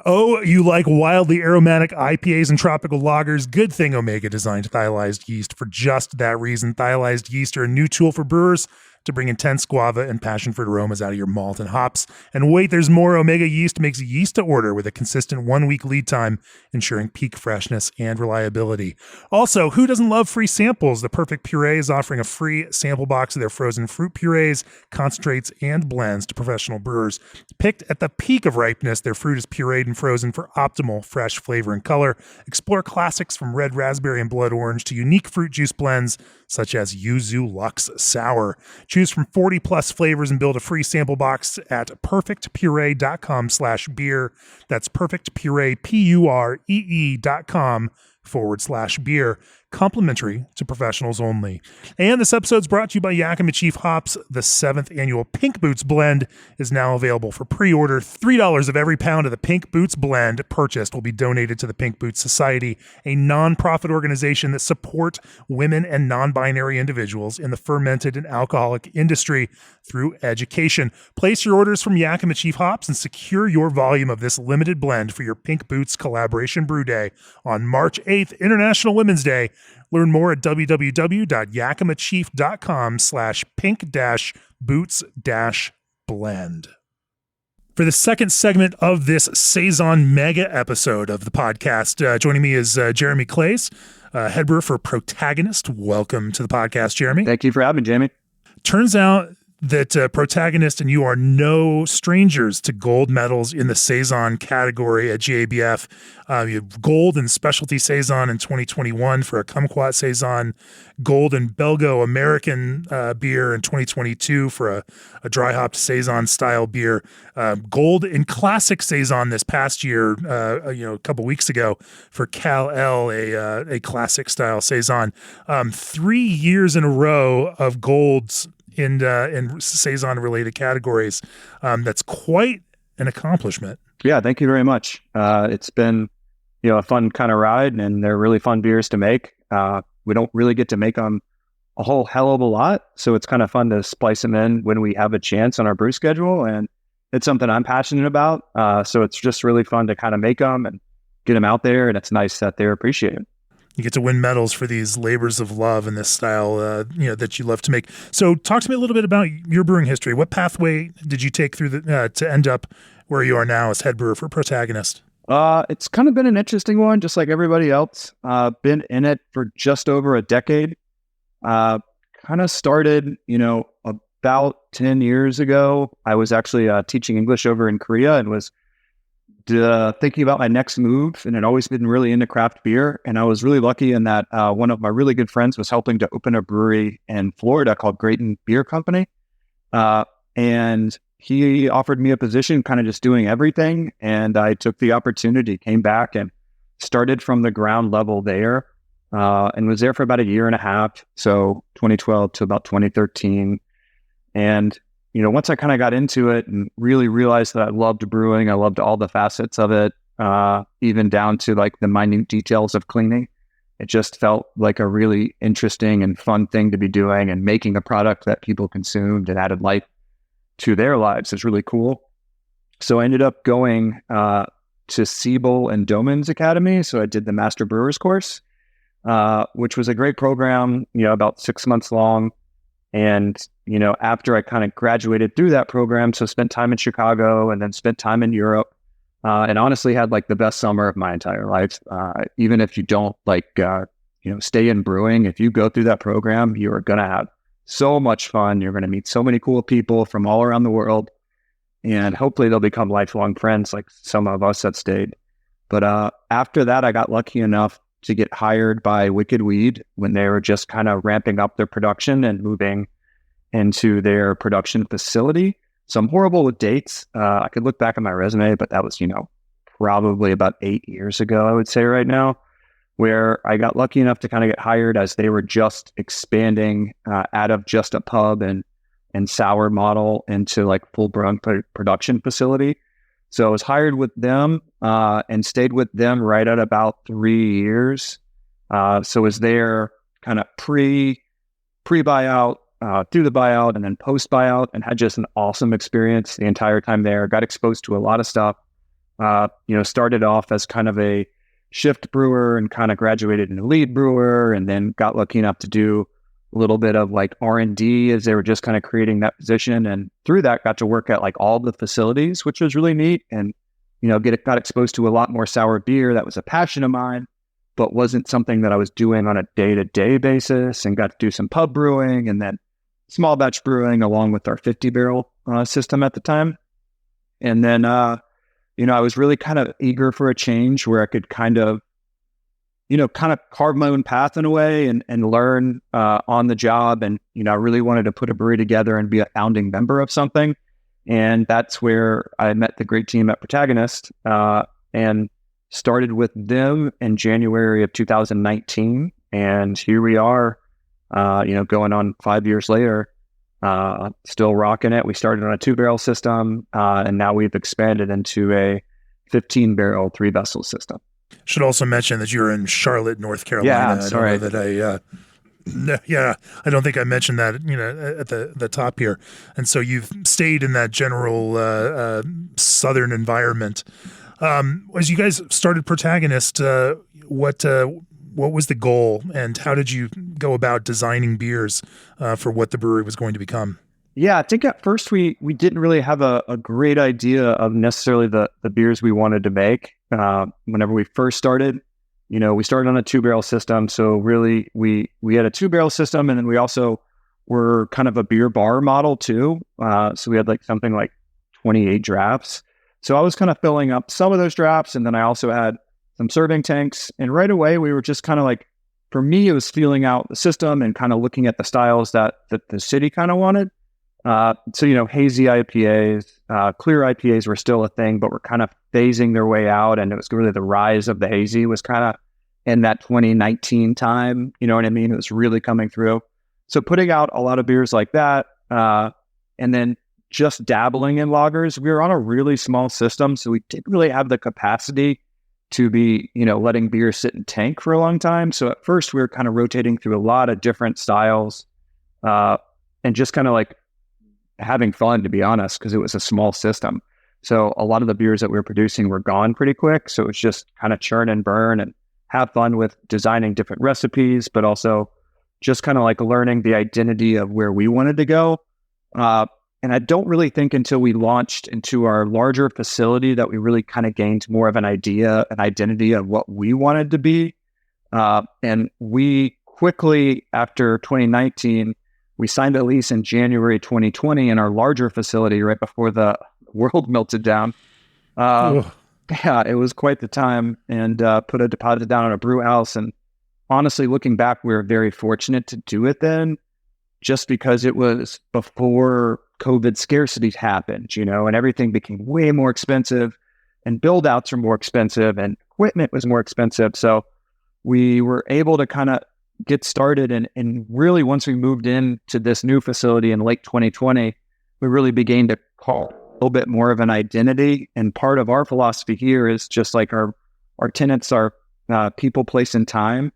Oh, you like wildly aromatic IPAs and tropical lagers? Good thing Omega designed thiolized yeast for just that reason. Thiolized yeast are a new tool for brewers to bring intense guava and passion-fruit aromas out of your malt and hops. And wait, there's more. Omega yeast makes yeast to order with a consistent 1-week lead time, ensuring peak freshness and reliability. Also, who doesn't love free samples? The Perfect Puree is offering a free sample box of their frozen fruit purees, concentrates, and blends to professional brewers. Picked at the peak of ripeness, their fruit is pureed and frozen for optimal fresh flavor and color. Explore classics from red raspberry and blood orange to unique fruit juice blends such as Yuzu Lux Sour. Choose from 40 plus flavors and build a free sample box at perfectpuree.com/beer. That's perfectpuree, PUREE.com/beer. Complimentary to professionals only. And this episode's brought to you by Yakima Chief Hops. The 7th annual Pink Boots blend is now available for pre-order. $3 of every pound of the Pink Boots blend purchased will be donated to the Pink Boots Society, a nonprofit organization that supports women and non-binary individuals in the fermented and alcoholic industry through education. Place your orders from Yakima Chief Hops and secure your volume of this limited blend for your Pink Boots Collaboration Brew Day on March 8th, International Women's Day. Learn more at www.yakimachief.com/pink-boots-blend. For the second segment of this Saison mega episode of the podcast, joining me is Jeremy Clays, head brewer for Protagonist. Welcome to the podcast, Jeremy. Thank you for having me, Jamie. Turns out that Protagonist and you are no strangers to gold medals in the Saison category at GABF. You have gold in specialty Saison in 2021 for a Kumquat Saison, gold in Belgo American beer in 2022 for a dry hopped Saison style beer, gold in classic Saison this past year, a couple weeks ago for Cal L, a classic style Saison. 3 years in a row of golds in Saison related categories. That's quite an accomplishment. Yeah, thank you very much. It's been, a fun kind of ride, and they're really fun beers to make. We don't really get to make them a whole hell of a lot, so it's kind of fun to splice them in when we have a chance on our brew schedule, and it's something I'm passionate about. So it's just really fun to kind of make them and get them out there, and it's nice that they're appreciated. You get to win medals for these labors of love in this style, that you love to make. So talk to me a little bit about your brewing history. What pathway did you take through to end up where you are now as head brewer for Protagonist? It's kind of been an interesting one, just like everybody else. Been in it for just over a decade. Kind of started, about 10 years ago. I was actually teaching English over in Korea and was thinking about my next move, and had always been really into craft beer. And I was really lucky in that one of my really good friends was helping to open a brewery in Florida called Grayton Beer Company. And he offered me a position kind of just doing everything. And I took the opportunity, came back and started from the ground level there, and was there for about a year and a half. So 2012 to about 2013. And, once I kind of got into it and really realized that I loved brewing, I loved all the facets of it, even down to like the minute details of cleaning. It just felt like a really interesting and fun thing to be doing, and making a product that people consumed and added life to their lives is really cool. So I ended up going to Siebel and Doman's Academy. So I did the Master Brewers course, which was a great program, about 6 months long. And, after I kind of graduated through that program, so spent time in Chicago and then spent time in Europe, and honestly had like the best summer of my entire life. Even if you don't stay in brewing, if you go through that program, you are going to have so much fun. You're going to meet so many cool people from all around the world, and hopefully they'll become lifelong friends like some of us that stayed. But after that, I got lucky enough to get hired by Wicked Weed when they were just kind of ramping up their production and moving into their production facility. So I'm horrible with dates. I could look back at my resume, but that was, probably about 8 years ago, I would say right now, where I got lucky enough to kind of get hired as they were just expanding out of just a pub and sour model into like full-blown production facility. So I was hired with them and stayed with them right at about 3 years. So was there kind of pre-buyout, through the buyout, and then post-buyout, and had just an awesome experience the entire time there. Got exposed to a lot of stuff. Started off as kind of a shift brewer and kind of graduated into lead brewer, and then got lucky enough to do a little bit of like R&D as they were just kind of creating that position. And through that, got to work at like all the facilities, which was really neat. And, got exposed to a lot more sour beer. That was a passion of mine, but wasn't something that I was doing on a day-to-day basis, and got to do some pub brewing and then small batch brewing along with our 50 barrel system at the time. And then, I was really kind of eager for a change where I could kind of carve my own path in a way and learn on the job. And, I really wanted to put a brewery together and be a founding member of something. And that's where I met the great team at Protagonist and started with them in January of 2019. And here we are, going on 5 years later, still rocking it. We started on a 2-barrel system, and now we've expanded into a 15-barrel 3-vessel system. Should also mention that you're in Charlotte, North Carolina. Yeah, sorry. I don't know that I don't think I mentioned that, at the top here. And so you've stayed in that general southern environment. As you guys started Protagonist, what was the goal, and how did you go about designing beers for what the brewery was going to become? Yeah, I think at first we didn't really have a great idea of necessarily the beers we wanted to make. Whenever we first started, we started on a 2-barrel system. So really we had a 2-barrel system, and then we also were kind of a beer bar model too. So we had like something like 28 drafts. So I was kind of filling up some of those drafts, and then I also had some serving tanks. And right away we were just kind of like, for me, it was feeling out the system and kind of looking at the styles that the city kind of wanted. So, hazy IPAs, clear IPAs were still a thing, but were kind of phasing their way out. And it was really the rise of the hazy was kind of in that 2019 time. You know what I mean? It was really coming through. So putting out a lot of beers like that, and then just dabbling in lagers. We were on a really small system, so we didn't really have the capacity to be, letting beer sit in tank for a long time. So at first we were kind of rotating through a lot of different styles, and just kind of like having fun, to be honest, because it was a small system. So a lot of the beers that we were producing were gone pretty quick. So it was just kind of churn and burn and have fun with designing different recipes, but also just kind of like learning the identity of where we wanted to go. And I don't really think until we launched into our larger facility that we really kind of gained more of an idea, an identity of what we wanted to be. And we quickly, after 2019, we signed a lease in January 2020 in our larger facility right before the world melted down. Yeah, it was quite the time, and put a deposit down on a brew house. And honestly, looking back, we were very fortunate to do it then, just because it was before COVID scarcity happened, and everything became way more expensive, and build outs are more expensive, and equipment was more expensive. So we were able to kind of get started. And really, once we moved into this new facility in late 2020, we really began to call a little bit more of an identity. And part of our philosophy here is just like our tenants are people, place, and time.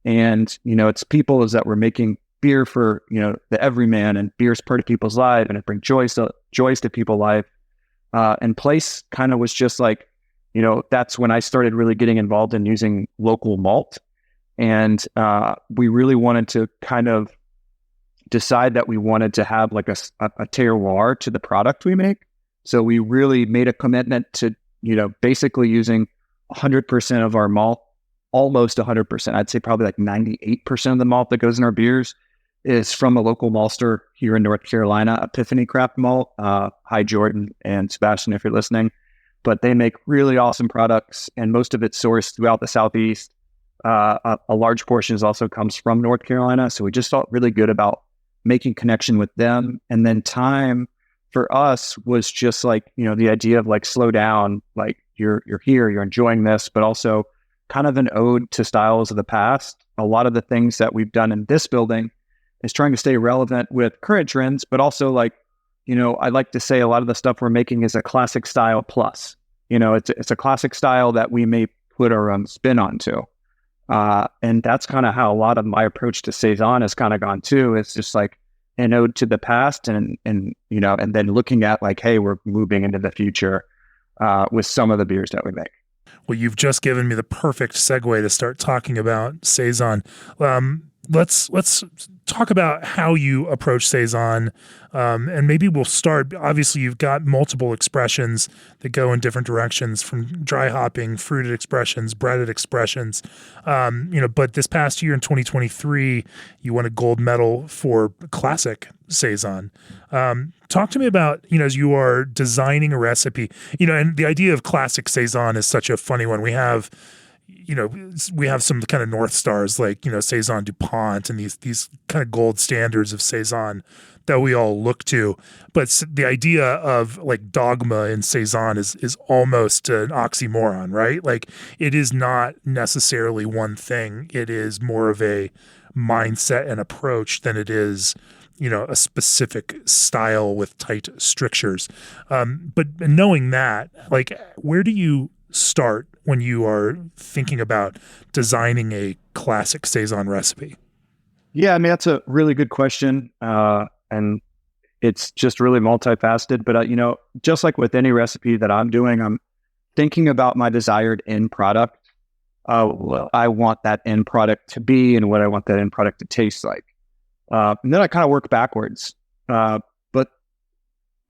And, it's people is that we're making beer for, the everyman, and beer's part of people's life, and it brings joys to people's life. And place kind of was just like, that's when I started really getting involved in using local malt. And we really wanted to kind of decide that we wanted to have like a terroir to the product we make. So we really made a commitment to, basically using 100% of our malt, almost 100%. I'd say probably like 98% of the malt that goes in our beers is from a local maltster here in North Carolina, Epiphany Craft Malt. Hi, Jordan and Sebastian, if you're listening. But they make really awesome products, and most of it's sourced throughout the Southeast. A large portion also comes from North Carolina. So we just felt really good about making connection with them. And then time for us was just like, the idea of like, slow down, like you're here, you're enjoying this, but also kind of an ode to styles of the past. A lot of the things that we've done in this building is trying to stay relevant with current trends, but also like, I like to say a lot of the stuff we're making is a classic style plus. It's a classic style that we may put our own spin onto. And that's kind of how a lot of my approach to Saison has kind of gone too. It's just like an ode to the past and then looking at like, hey, we're moving into the future with some of the beers that we make. Well, you've just given me the perfect segue to start talking about Saison. Let's talk about how you approach Saison, and maybe we'll start. Obviously, you've got multiple expressions that go in different directions, from dry hopping, fruited expressions, breaded expressions. But this past year in 2023, you won a gold medal for classic Saison. Talk to me about, as you are designing a recipe, and the idea of classic Saison is such a funny one. We have some kind of North Stars like, Saison DuPont and these kind of gold standards of Saison that we all look to. But the idea of like dogma in Saison is almost an oxymoron, right? Like it is not necessarily one thing. It is more of a mindset and approach than it is, a specific style with tight strictures. But knowing that, like, where do you start when you are thinking about designing a classic Saison recipe? Yeah, I mean, that's a really good question. And it's just really multifaceted. But, just like with any recipe that I'm doing, I'm thinking about my desired end product. What I want that end product to be and what I want that end product to taste like. And then I kind of work backwards. But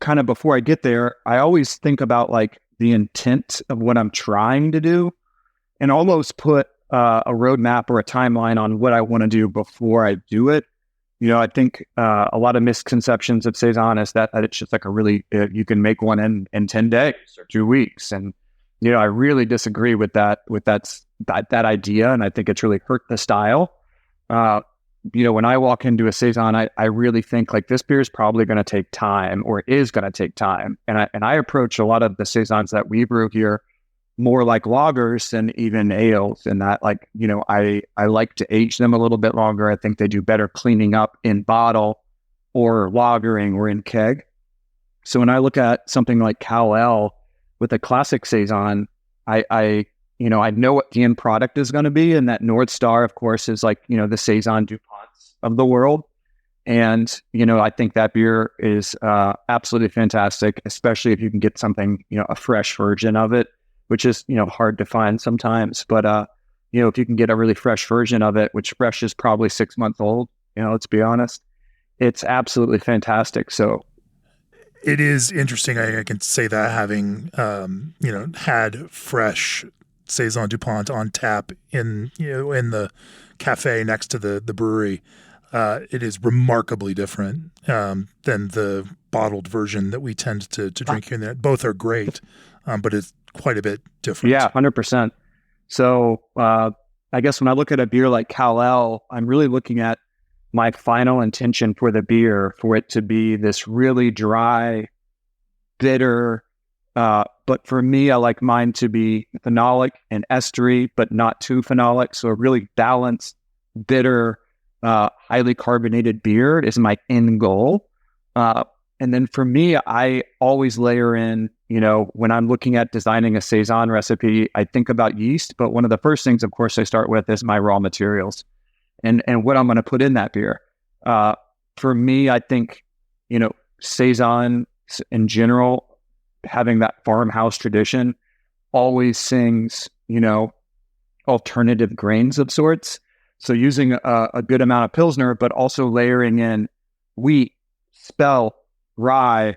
kind of before I get there, I always think about like the intent of what I'm trying to do and almost put a roadmap or a timeline on what I want to do before I do it. I think a lot of misconceptions of Saison is that it's just like you can make one in 10 days or 2 weeks. And, I really disagree with that idea. And I think it's really hurt the style. When I walk into a Saison, I really think like this beer is probably going to take time, or is going to take time. And I approach a lot of the Saisons that we brew here more like lagers than even ales. And that like, I like to age them a little bit longer. I think they do better cleaning up in bottle or lagering or in keg. So when I look at something like Kal-El with a classic Saison, I know what the end product is going to be. And that North Star, of course, is like, the Saison DuPonts of the world. And, I think that beer is absolutely fantastic, especially if you can get something, a fresh version of it, which is, hard to find sometimes. But, if you can get a really fresh version of it, which fresh is probably 6 months old, let's be honest, it's absolutely fantastic. So it is interesting. I can say that having, had fresh Saison DuPont on tap in the cafe next to the brewery, it is remarkably different than the bottled version that we tend to drink here and there. Both are great, but it's quite a bit different. Yeah, 100%. So I guess when I look at a beer like Kal-El, I'm really looking at my final intention for the beer, for it to be this really dry, bitter, But for me, I like mine to be phenolic and estery, but not too phenolic. So a really balanced, bitter, highly carbonated beer is my end goal. And then for me, I always layer in, when I'm looking at designing a Saison recipe, I think about yeast, but one of the first things, of course, I start with is my raw materials and what I'm going to put in that beer. For me, I think, Saison in general, having that farmhouse tradition, always sings, alternative grains of sorts. So using a good amount of Pilsner, but also layering in wheat, spelt, rye.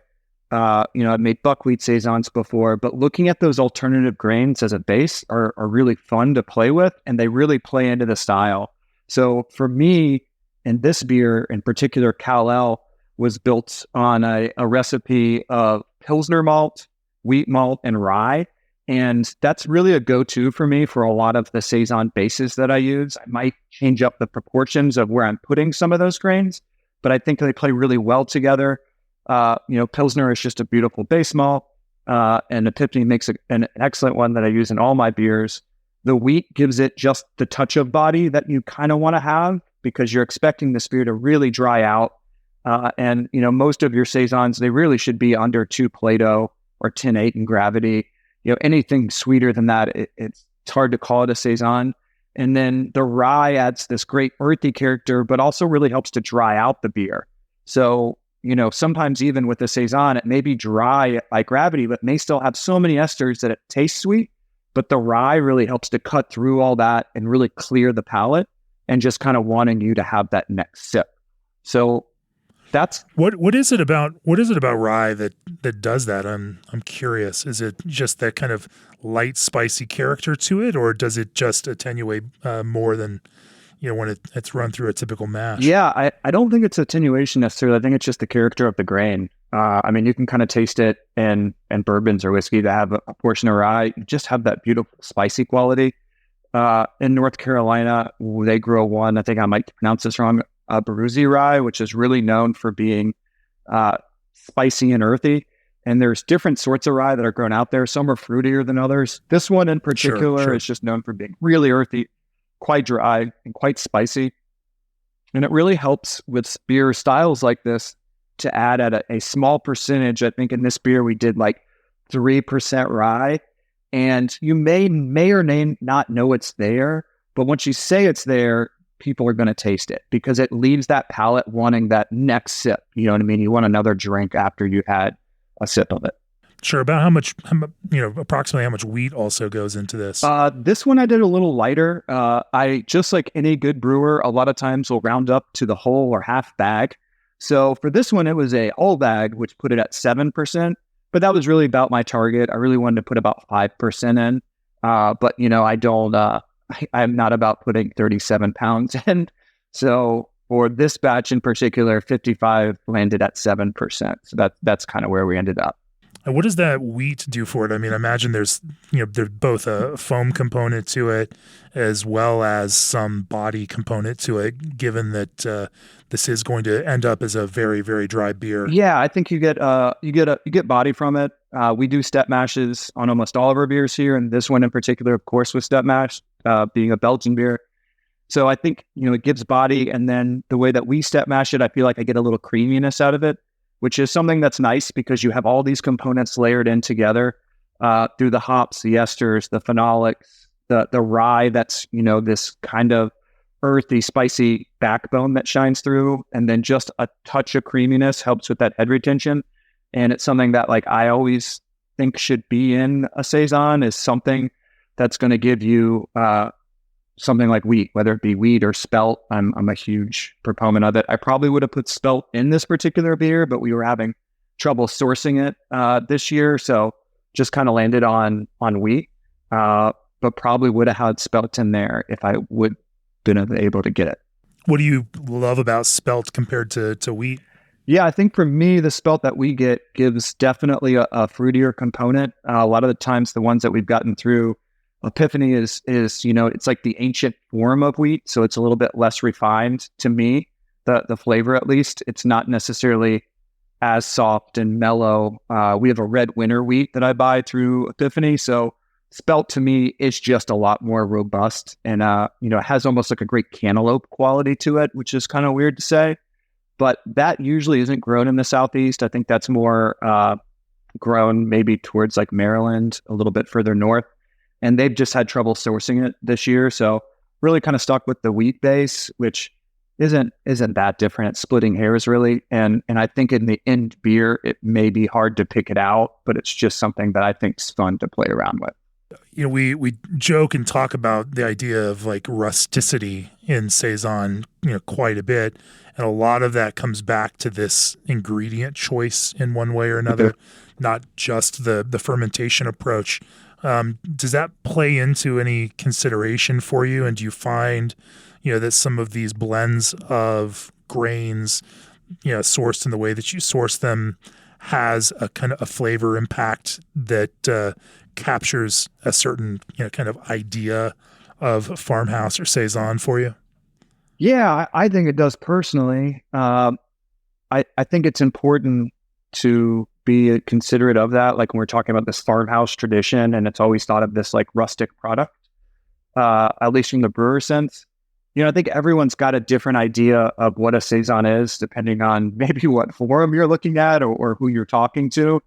I've made buckwheat Saisons before, but looking at those alternative grains as a base are really fun to play with, and they really play into the style. So for me, and this beer in particular, Kal-El, was built on a recipe of Pilsner malt, wheat malt, and rye. And that's really a go-to for me for a lot of the Saison bases that I use. I might change up the proportions of where I'm putting some of those grains, but I think they play really well together. Pilsner is just a beautiful base malt, and Epiphany makes an excellent one that I use in all my beers. The wheat gives it just the touch of body that you kind of want to have because you're expecting this beer to really dry out. And most of your Saisons, they really should be under 2 Plato or 10.8 in gravity. Anything sweeter than that, it's hard to call it a Saison. And then the rye adds this great earthy character, but also really helps to dry out the beer. So, sometimes even with a Saison, it may be dry by gravity, but may still have so many esters that it tastes sweet. But the rye really helps to cut through all that and really clear the palate and just kind of wanting you to have that next sip. So that's what is it about rye that does that? I'm curious. Is it just that kind of light, spicy character to it, or does it just attenuate more than when it's run through a typical mash? Yeah, I don't think it's attenuation necessarily. I think it's just the character of the grain. You can kind of taste it in bourbons or whiskey to have a portion of rye. You just have that beautiful spicy quality. In North Carolina, they grow one, I think I might pronounce this wrong, Baruzzi rye, which is really known for being spicy and earthy. And there's different sorts of rye that are grown out there. Some are fruitier than others. This one in particular is just known for being really earthy, quite dry, and quite spicy. And it really helps with beer styles like this to add at a small percentage. I think in this beer we did like 3% rye. And you may or may not know it's there, but once you say it's there, people are going to taste it because it leaves that palate wanting that next sip. You know what I mean? You want another drink after you had a sip of it. Sure. About how much, approximately how much wheat also goes into this? This one I did a little lighter. I, just like any good brewer, a lot of times will round up to the whole or half bag. So for this one, it was a whole bag, which put it at 7%, but that was really about my target. I really wanted to put about 5% in. But I don't, I'm not about putting 37 pounds in. So for this batch in particular, 55 landed at 7%. So that's kind of where we ended up. And what does that wheat do for it? I mean, I imagine there's both a foam component to it as well as some body component to it, given that this is going to end up as a very, very dry beer. Yeah, I think you get body from it. We do step mashes on almost all of our beers here, and this one in particular, of course, was step mash, being a Belgian beer. So I think it gives body, and then the way that we step mash it, I feel like I get a little creaminess out of it, which is something that's nice because you have all these components layered in together through the hops, the esters, the phenolics, the rye that's, this kind of earthy, spicy backbone that shines through. And then just a touch of creaminess helps with that head retention. And it's something that I always think should be in a Saison is something that's going to give you something like wheat, whether it be wheat or spelt. I'm a huge proponent of it. I probably would have put spelt in this particular beer, but we were having trouble sourcing it this year. So just kind of landed on wheat, but probably would have had spelt in there if I would been able to get it. What do you love about spelt compared to wheat? Yeah, I think for me, the spelt that we get gives definitely a fruitier component. A lot of the times the ones that we've gotten through Epiphany is it's like the ancient form of wheat, so it's a little bit less refined to me. The flavor, at least, it's not necessarily as soft and mellow. We have a red winter wheat that I buy through Epiphany. So spelt to me is just a lot more robust and, it has almost like a great cantaloupe quality to it, which is kind of weird to say. But that usually isn't grown in the Southeast. I think that's more grown maybe towards like Maryland, a little bit further north. And they've just had trouble sourcing it this year. So really kind of stuck with the wheat base, which isn't that different. It's splitting hairs really. And I think in the end beer, it may be hard to pick it out, but it's just something that I think is fun to play around with. We joke and talk about the idea of like rusticity in Saison, quite a bit. And a lot of that comes back to this ingredient choice in one way or another, not just the fermentation approach. Does that play into any consideration for you? And do you find, that some of these blends of grains, sourced in the way that you source them has a kind of a flavor impact that captures a certain, kind of idea of farmhouse or Saison for you? Yeah, I think it does personally. I think it's important to be considerate of that. Like when we're talking about this farmhouse tradition and it's always thought of this like rustic product, at least from the brewer sense. I think everyone's got a different idea of what a Saison is, depending on maybe what forum you're looking at or who you're talking to.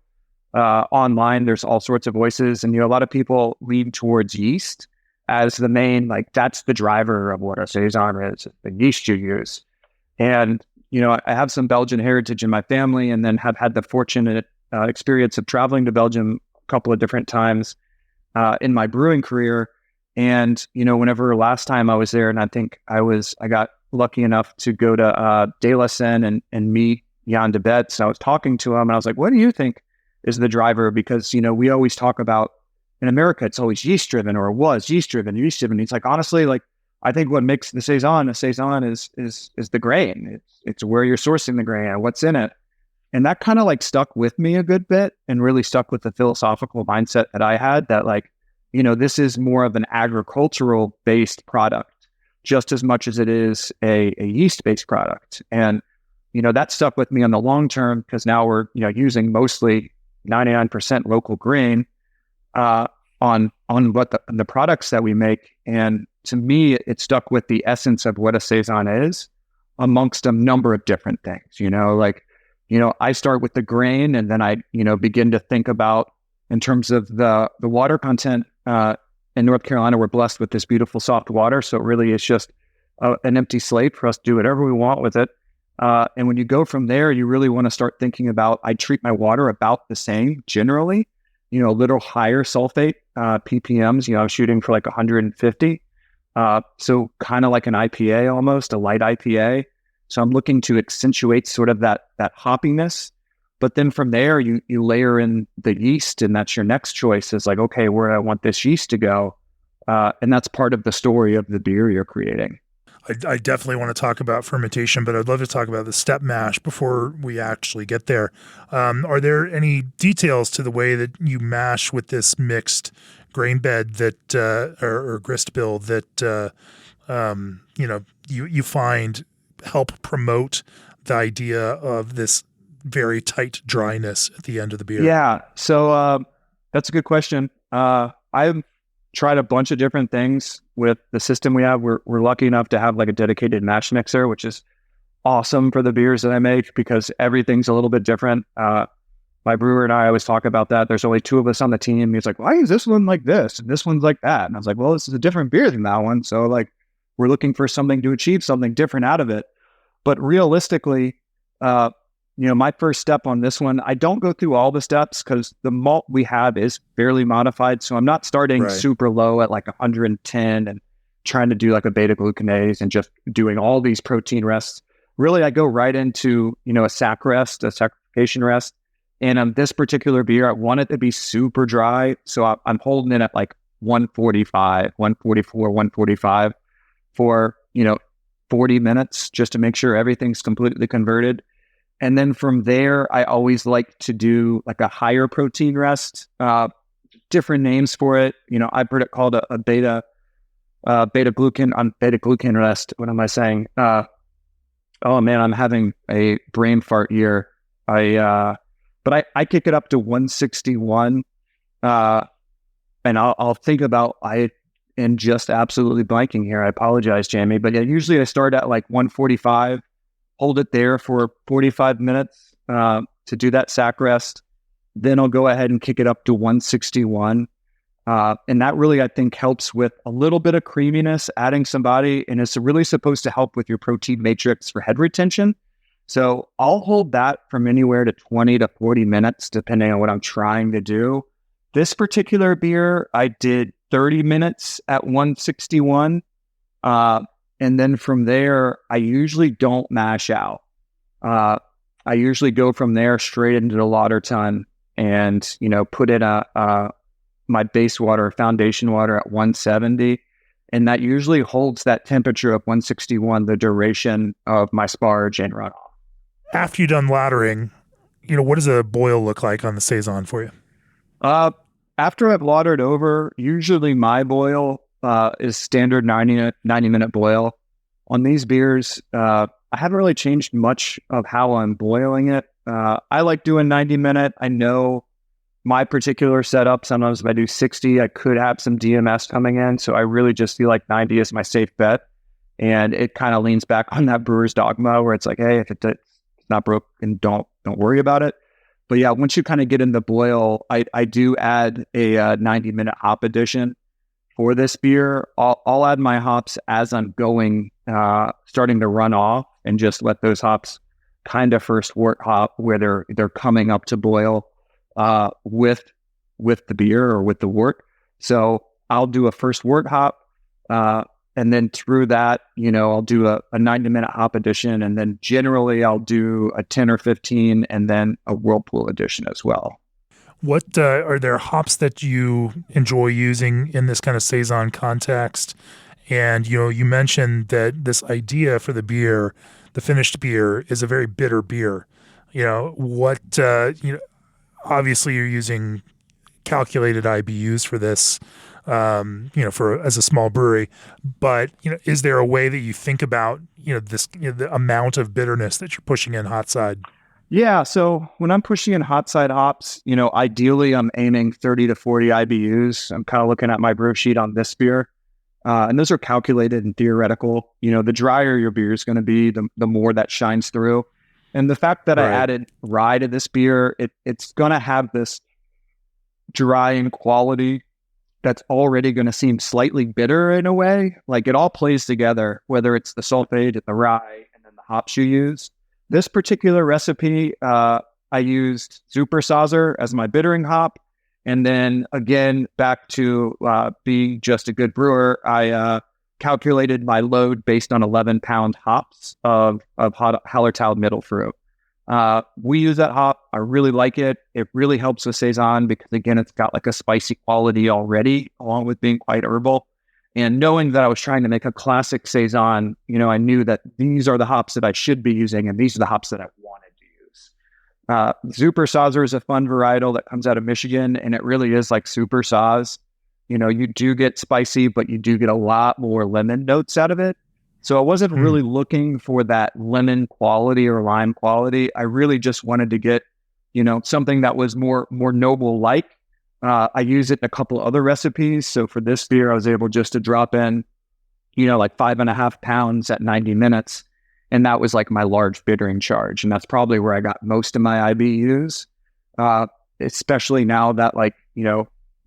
Online, there's all sorts of voices. And, a lot of people lean towards yeast as the main, like that's the driver of what a Saison is, the yeast you use. And, I have some Belgian heritage in my family and then have had the fortunate experience of traveling to Belgium a couple of different times in my brewing career. And, whenever last time I was there, and I think I got lucky enough to go to De La Seine and meet Jan de Betz. I was talking to him and I was like, what do you think is the driver? Because, we always talk about in America, it's always yeast driven or it was yeast driven. He's like, honestly, like, I think what makes the Saison a Saison is the grain. It's where you're sourcing the grain and what's in it. And that kind of like stuck with me a good bit and really stuck with the philosophical mindset that I had that like, this is more of an agricultural based product just as much as it is a yeast based product. And, that stuck with me on the long term because now we're, using mostly 99% local grain on what the products that we make. And to me, it stuck with the essence of what a Saison is amongst a number of different things, I start with the grain and then I, begin to think about in terms of the water content. In North Carolina, we're blessed with this beautiful soft water. So it really is just an empty slate for us to do whatever we want with it. And when you go from there, you really want to start thinking about, I treat my water about the same generally, a little higher sulfate ppms, I'm shooting for like 150. So kind of like an IPA almost, a light IPA. So I'm looking to accentuate sort of that hoppiness. But then from there, you layer in the yeast, and that's your next choice is like, okay, where do I want this yeast to go? And that's part of the story of the beer you're creating. I definitely want to talk about fermentation, but I'd love to talk about the step mash before we actually get there. Are there any details to the way that you mash with this mixed grain bed that or grist bill that you find help promote the idea of this very tight dryness at the end of the beer? Yeah. So that's a good question. I've tried a bunch of different things with the system we have. We're lucky enough to have like a dedicated mash mixer, which is awesome for the beers that I make because everything's a little bit different. My brewer and I always talk about that. There's only two of us on the team. He's like, why is this one like this? And this one's like that. And I was like, well, this is a different beer than that one. So like, we're looking for something to achieve something different out of it. But realistically, my first step on this one, I don't go through all the steps because the malt we have is fairly modified. So I'm not starting super low at like 110 and trying to do like a beta glucanase and just doing all these protein rests. Really, I go right into, a sac rest, a saccharification rest. And on this particular beer, I want it to be super dry. So I'm holding it at like 145, 144, 145 for, 40 minutes just to make sure everything's completely converted. And then from there, I always like to do like a higher protein rest, different names for it. I've heard it called a beta glucan rest. What am I saying? Oh man, I'm having a brain fart here. But I kick it up to 161. And I'll think about, I am just absolutely blanking here. I apologize, Jamie. But yeah, usually I start at like 145, hold it there for 45 minutes to do that sack rest. Then I'll go ahead and kick it up to 161. And that really, I think, helps with a little bit of creaminess, adding some body, and it's really supposed to help with your protein matrix for head retention. So I'll hold that from anywhere to 20 to 40 minutes, depending on what I'm trying to do. This particular beer, I did 30 minutes at 161. And then from there, I usually don't mash out. I usually go from there straight into the lauter tun and, put in my base water, foundation water at 170. And that usually holds that temperature of 161, the duration of my sparge and runoff. After you've done lautering, what does a boil look like on the Saison for you? After I've lautered over, usually my boil is standard 90-minute boil. On these beers, I haven't really changed much of how I'm boiling it. I like doing 90-minute. I know my particular setup, sometimes if I do 60, I could have some DMS coming in. So I really just feel like 90 is my safe bet. And it kind of leans back on that brewer's dogma where it's like, hey, if it's not broken, don't worry about it. But yeah, once you kind of get in the boil, I do add a 90-minute hop addition for this beer. I'll add my hops as I'm going, starting to run off, and just let those hops kind of first wort hop where they're coming up to boil with the beer or with the wort. So I'll do a first wort hop, and then through that, I'll do a 90-minute hop addition, and then generally I'll do a 10 or 15, and then a whirlpool addition as well. What are there hops that you enjoy using in this kind of Saison context? And, you mentioned that this idea for the beer, the finished beer, is a very bitter beer. Obviously you're using calculated IBUs for this, as a small brewery, but, is there a way that you think about, this, the amount of bitterness that you're pushing in hot side? Yeah. So when I'm pushing in hot side hops, ideally I'm aiming 30 to 40 IBUs. I'm kind of looking at my brew sheet on this beer. And those are calculated and theoretical. The drier your beer is going to be, the more that shines through. And the fact that I added rye to this beer, it's going to have this drying quality that's already going to seem slightly bitter in a way. Like it all plays together, whether it's the sulfate, the rye, and then the hops you use. This particular recipe, I used Supersaucer as my bittering hop. And then again, back to being just a good brewer, I calculated my load based on 11-pound hops of Hallertau Middle Fruit. We use that hop. I really like it. It really helps with Saison because, again, it's got like a spicy quality already, along with being quite herbal. And knowing that I was trying to make a classic Saison, I knew that these are the hops that I should be using, and these are the hops that I wanted to use. Supersaucer is a fun varietal that comes out of Michigan, and it really is like Super Saaz. You do get spicy, but you do get a lot more lemon notes out of it. So I wasn't really looking for that lemon quality or lime quality. I really just wanted to get, something that was more noble-like. I use it in a couple other recipes. So for this beer, I was able just to drop in, like 5.5 pounds at 90 minutes. And that was like my large bittering charge. And that's probably where I got most of my IBUs, especially now that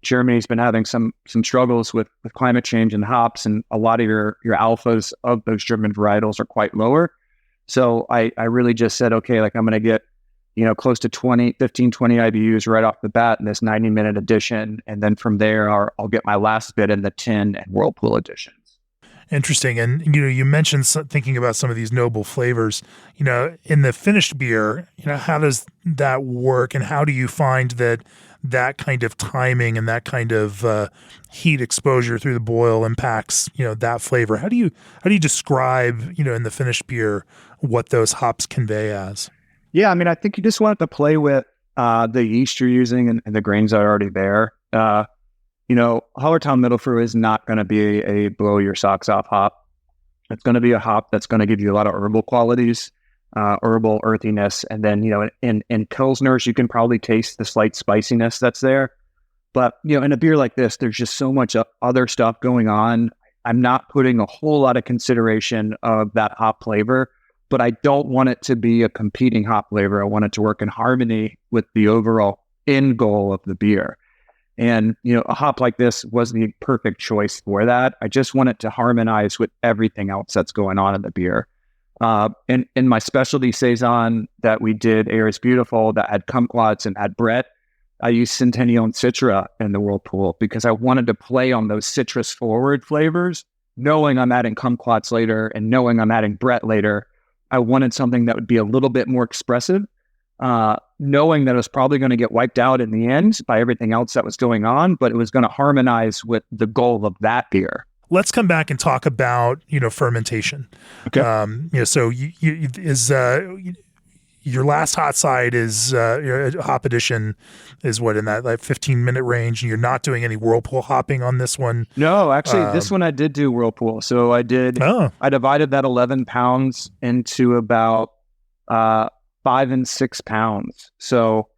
Germany's been having some struggles with climate change and hops, and a lot of your alphas of those German varietals are quite lower. So I really just said, okay, I'm going to get, close to 20 IBUs right off the bat in this 90-minute edition. And then from there, I'll get my last bit in the 10 and whirlpool editions. Interesting. And, you mentioned thinking about some of these noble flavors, in the finished beer, how does that work? And how do you find that kind of timing and that kind of heat exposure through the boil impacts, that flavor? How do you describe, in the finished beer, what those hops convey as? Yeah, I think you just want to play with the yeast you're using and the grains that are already there. Hallertau Middle Fruit is not going to be a blow your socks off hop. It's going to be a hop that's going to give you a lot of herbal qualities. herbal earthiness. And then, in Pilsners, you can probably taste the slight spiciness that's there. But, in a beer like this, there's just so much other stuff going on. I'm not putting a whole lot of consideration of that hop flavor, but I don't want it to be a competing hop flavor. I want it to work in harmony with the overall end goal of the beer. And, a hop like this was the perfect choice for that. I just want it to harmonize with everything else that's going on in the beer. In my specialty Saison that we did, Air is Beautiful, that had kumquats and had Brett, I used Centennial and Citra in the whirlpool because I wanted to play on those citrus forward flavors, knowing I'm adding kumquats later and knowing I'm adding Brett later. I wanted something that would be a little bit more expressive, knowing that it was probably going to get wiped out in the end by everything else that was going on, but it was going to harmonize with the goal of that beer. Let's come back and talk about, fermentation. Okay. So your last hot side is your hop edition is what, in that 15-minute range, and you're not doing any whirlpool hopping on this one? No, actually, this one I did do whirlpool. So I divided that 11 pounds into about 5 and 6 pounds. So,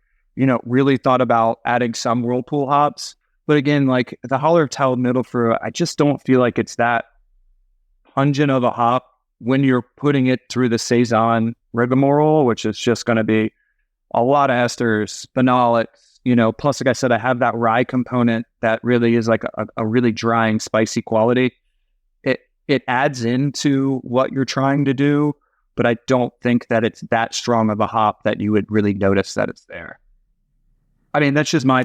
really thought about adding some whirlpool hops. But again, like the Hallertau Mittelfrüh, I just don't feel like it's that pungent of a hop when you're putting it through the Saison rigmarole, which is just going to be a lot of esters, phenolics, plus, like I said, I have that rye component that really is like a really drying, spicy quality. It adds into what you're trying to do, but I don't think that it's that strong of a hop that you would really notice that it's there. I mean, that's just my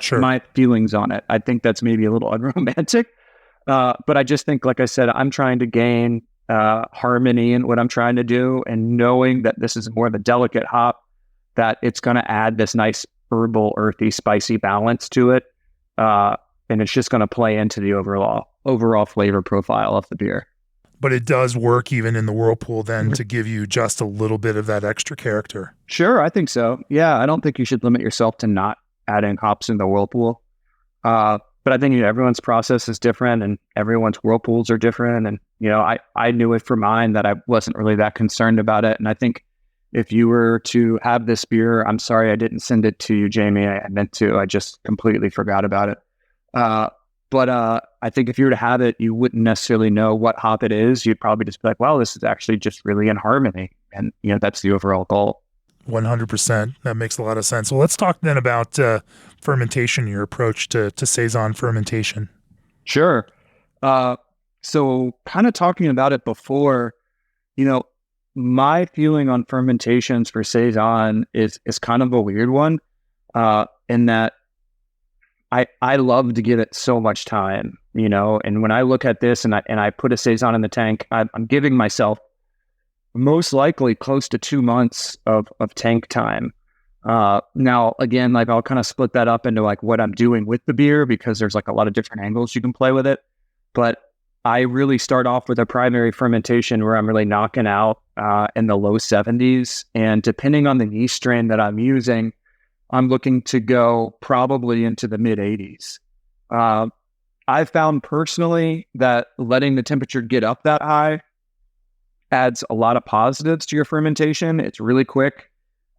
feelings on it. I think that's maybe a little unromantic, but I just think, like I said, I'm trying to gain harmony in what I'm trying to do, and knowing that this is more of a delicate hop, that it's going to add this nice herbal, earthy, spicy balance to it, and it's just going to play into the overall flavor profile of the beer. But it does work even in the whirlpool then to give you just a little bit of that extra character. Sure, I think so. Yeah, I don't think you should limit yourself to not adding hops in the whirlpool. But I think everyone's process is different and everyone's whirlpools are different. And, I knew it for mine that I wasn't really that concerned about it. And I think if you were to have this beer, I'm sorry I didn't send it to you, Jamie. I meant to. I just completely forgot about it. But I think if you were to have it, you wouldn't necessarily know what hop it is. You'd probably just be like, well, this is actually just really in harmony. And, that's the overall goal. 100%. That makes a lot of sense. Well, let's talk then about fermentation, your approach to Saison fermentation. Sure. So kind of talking about it before, my feeling on fermentations for Saison is kind of a weird one, in that I love to give it so much time, and when I look at this and I put a Saison in the tank, I'm giving myself most likely close to 2 months of tank time. Now, again, like I'll kind of split that up into like what I'm doing with the beer, because there's like a lot of different angles you can play with it. But I really start off with a primary fermentation where I'm really knocking out in the low 70s. And depending on the yeast strain that I'm using, I'm looking to go probably into the mid 80s. I've found personally that letting the temperature get up that high adds a lot of positives to your fermentation. It's really quick.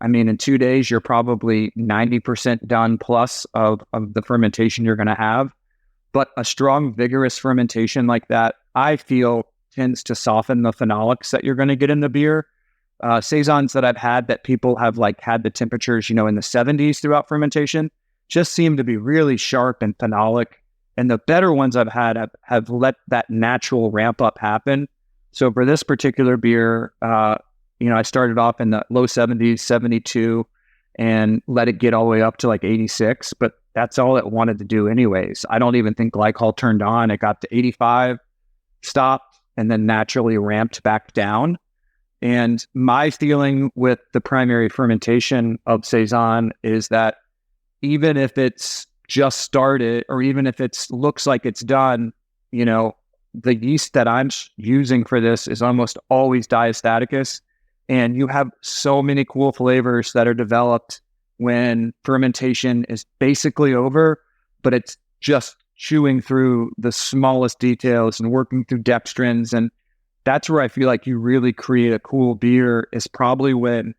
I mean, in 2 days, you're probably 90% done plus of the fermentation you're going to have. But a strong, vigorous fermentation like that, I feel, tends to soften the phenolics that you're going to get in the beer. Saisons that I've had that people have like had the temperatures, in the 70s throughout fermentation, just seem to be really sharp and phenolic. And the better ones I've had have let that natural ramp up happen. So for this particular beer, I started off in the low 70s, 72, and let it get all the way up to like 86. But that's all it wanted to do anyways. I don't even think glycol turned on. It got to 85, stopped, and then naturally ramped back down. And my feeling with the primary fermentation of Saison is that even if it's just started, or even if it looks like it's done, the yeast that I'm using for this is almost always diastaticus. And you have so many cool flavors that are developed when fermentation is basically over, but it's just chewing through the smallest details and working through dextrins. And that's where I feel like you really create a cool beer, is probably when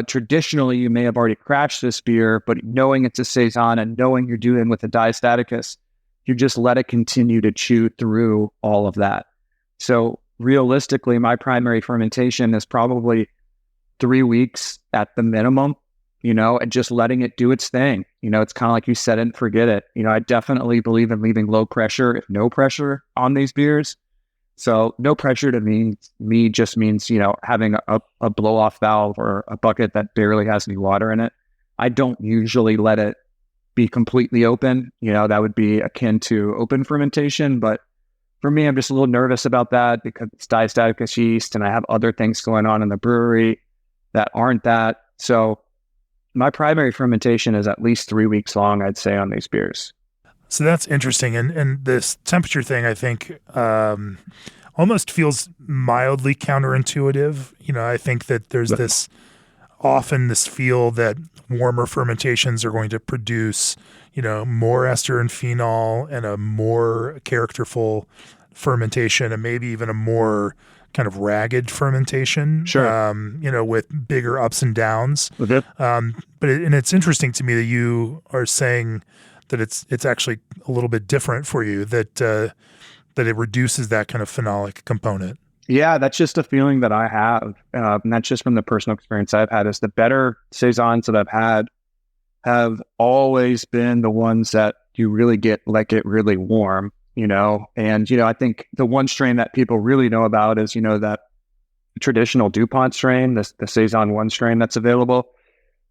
traditionally you may have already crashed this beer, but knowing it's a Saison and knowing you're dealing with a diastaticus, you just let it continue to chew through all of that. So realistically, my primary fermentation is probably 3 weeks at the minimum, and just letting it do its thing. It's kind of like you set it and forget it. I definitely believe in leaving low pressure, if no pressure, on these beers. So no pressure to me just means, having a blow off valve or a bucket that barely has any water in it. I don't usually let it be completely open. That would be akin to open fermentation. But for me, I'm just a little nervous about that because it's diastaticus yeast and I have other things going on in the brewery that aren't that. So my primary fermentation is at least 3 weeks long, I'd say, on these beers. So that's interesting. And this temperature thing, I think, almost feels mildly counterintuitive. I think that there's often this feel that warmer fermentations are going to produce, more ester and phenol and a more characterful fermentation and maybe even a more kind of ragged fermentation, Sure. With bigger ups and downs. Okay. And it's interesting to me that you are saying that it's actually a little bit different for you, that it reduces that kind of phenolic component. Yeah, that's just a feeling that I have. And that's just from the personal experience I've had, is the better Saisons that I've had have always been the ones that you really get really warm, and, I think the one strain that people really know about is, that traditional DuPont strain, the Saison 1 strain that's available,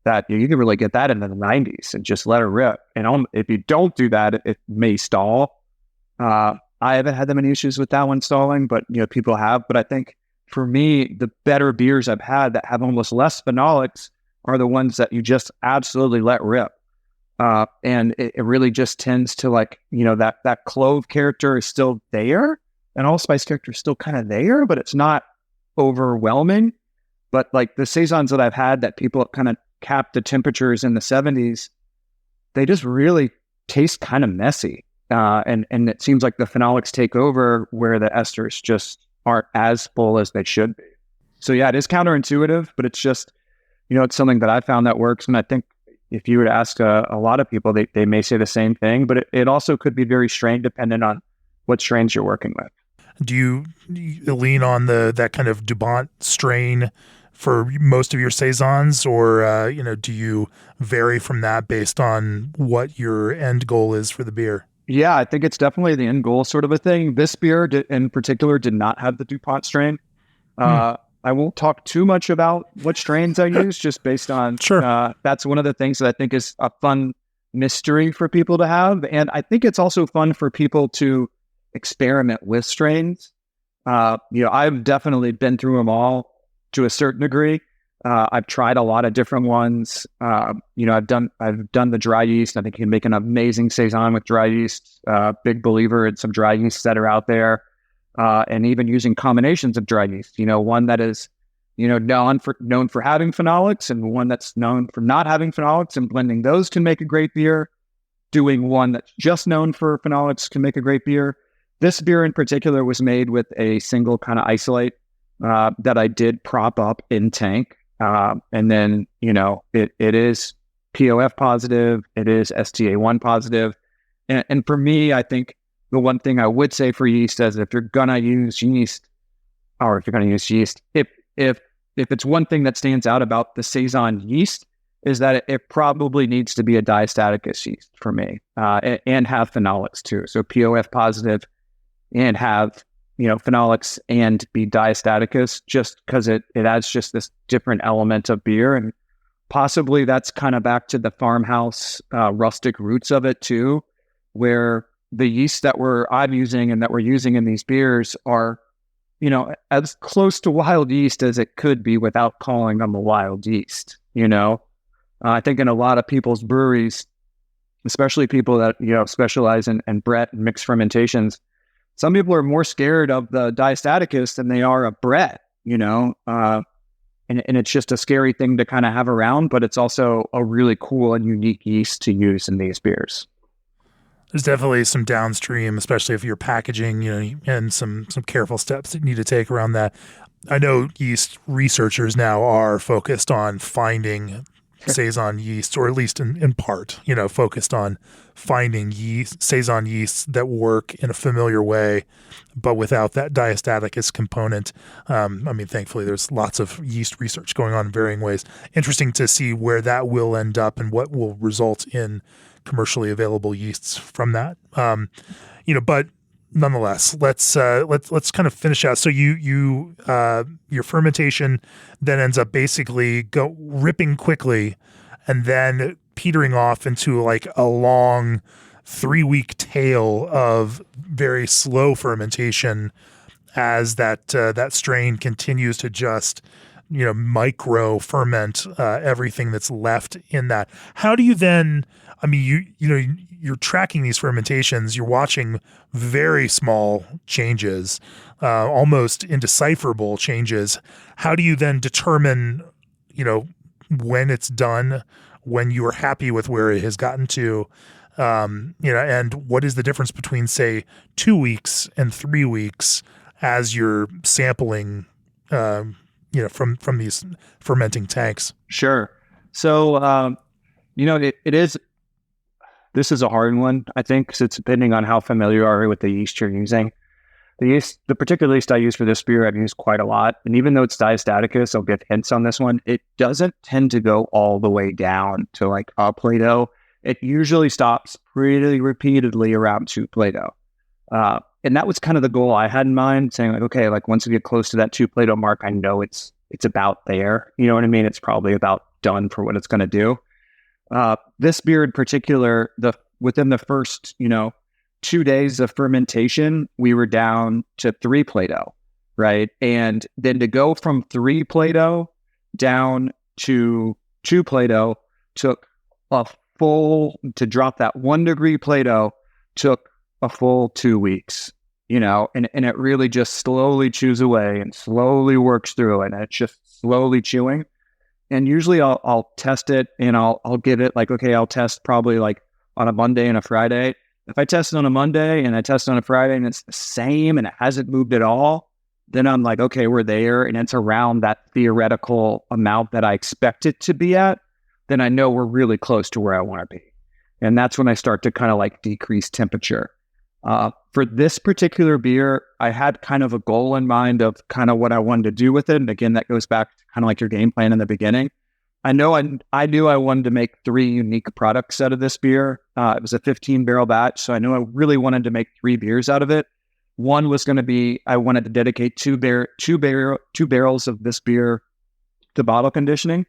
that you can really get that in the 90s and just let it rip. And if you don't do that, it may stall. I haven't had that many issues with that one stalling, but people have. But I think for me, the better beers I've had that have almost less phenolics are the ones that you just absolutely let rip. And it really just tends to that clove character is still there, and allspice character is still kind of there, but it's not overwhelming. But like the Saisons that I've had that people kind of capped the temperatures in the 70s, they just really taste kind of messy. And it seems like the phenolics take over where the esters just aren't as full as they should be. So yeah, it is counterintuitive, but it's just, it's something that I found that works. And I think if you were to ask a lot of people, they may say the same thing, but it also could be very strain dependent on what strains you're working with. Do you lean on that kind of DuPont strain for most of your Saisons, or, do you vary from that based on what your end goal is for the beer? Yeah, I think it's definitely the end goal sort of a thing. This beer in particular did not have the DuPont strain. I won't talk too much about what strains I use, just based on, Sure. That's one of the things that I think is a fun mystery for people to have. And I think it's also fun for people to experiment with strains. I've definitely been through them all to a certain degree. I've tried a lot of different ones. I've done the dry yeast. I think you can make an amazing Saison with dry yeast. Big believer in some dry yeasts that are out there. And even using combinations of dry yeast, one that is, known for having phenolics and one that's known for not having phenolics, and blending those can make a great beer. Doing one that's just known for phenolics can make a great beer. This beer in particular was made with a single kind of isolate that I did prop up in tank. And then, it is POF positive, it is STA1 positive. And for me, I think the one thing I would say for yeast is if you're going to use yeast, if it's one thing that stands out about the Saison yeast, is that it probably needs to be a diastaticus yeast for me, and have phenolics too. So POF positive and have, phenolics and be diastaticus, just because it adds just this different element of beer. And possibly that's kind of back to the farmhouse rustic roots of it too, where the yeast that I'm using and that we're using in these beers are, as close to wild yeast as it could be without calling them a wild yeast. I think in a lot of people's breweries, especially people that, specialize in Brett and mixed fermentations, some people are more scared of the diastaticus than they are of Brett, and it's just a scary thing to kind of have around, but it's also a really cool and unique yeast to use in these beers. There's definitely some downstream, especially if you're packaging, and some careful steps that you need to take around that. I know yeast researchers now are focused on finding Saison yeast, or at least in part, focused on finding Saison yeasts that work in a familiar way, but without that diastaticus component. Thankfully, there's lots of yeast research going on in varying ways. Interesting to see where that will end up and what will result in commercially available yeasts from that. But nonetheless, let's kind of finish out. So your fermentation then ends up basically ripping quickly, and then petering off into like a long 3-week tail of very slow fermentation as that strain continues to just micro ferment everything that's left in that. How do you then? You're tracking these fermentations. You're watching very small changes, almost indecipherable changes. How do you then determine, when it's done, when you are happy with where it has gotten to, and what is the difference between, say, 2 weeks and 3 weeks as you're sampling, from these fermenting tanks? Sure. So, it is. This is a hard one, I think, because it's depending on how familiar you are with the yeast you're using. The particular yeast I use for this beer, I've used quite a lot. And even though it's diastaticus, I'll give hints on this one. It doesn't tend to go all the way down to like a Plato. It usually stops pretty repeatedly around 2 Plato. And that was kind of the goal I had in mind, saying like, okay, like once we get close to that 2 Plato mark, I know it's about there. You know what I mean? It's probably about done for what it's going to do. This beer in particular, within the first, 2 days of fermentation, we were down to 3 Plato, right? And then to go from 3 Plato down to 2 Plato took to drop that 1 degree Plato took a full 2 weeks, and it really just slowly chews away and slowly works through it. And it's just slowly chewing. And usually I'll test it and I'll give it like, okay, I'll test probably like on a Monday and a Friday. If I test it on a Monday and I test it on a Friday and it's the same and it hasn't moved at all, then I'm like, okay, we're there and it's around that theoretical amount that I expect it to be at, then I know we're really close to where I want to be. And that's when I start to kind of like decrease temperature. For this particular beer, I had kind of a goal in mind of kind of what I wanted to do with it. And again, that goes back to kind of like your game plan in the beginning. I knew I wanted to make 3 unique products out of this beer. It was a 15-barrel batch, so I knew I really wanted to make 3 beers out of it. One was going to be, I wanted to dedicate two barrels of this beer to bottle conditioning,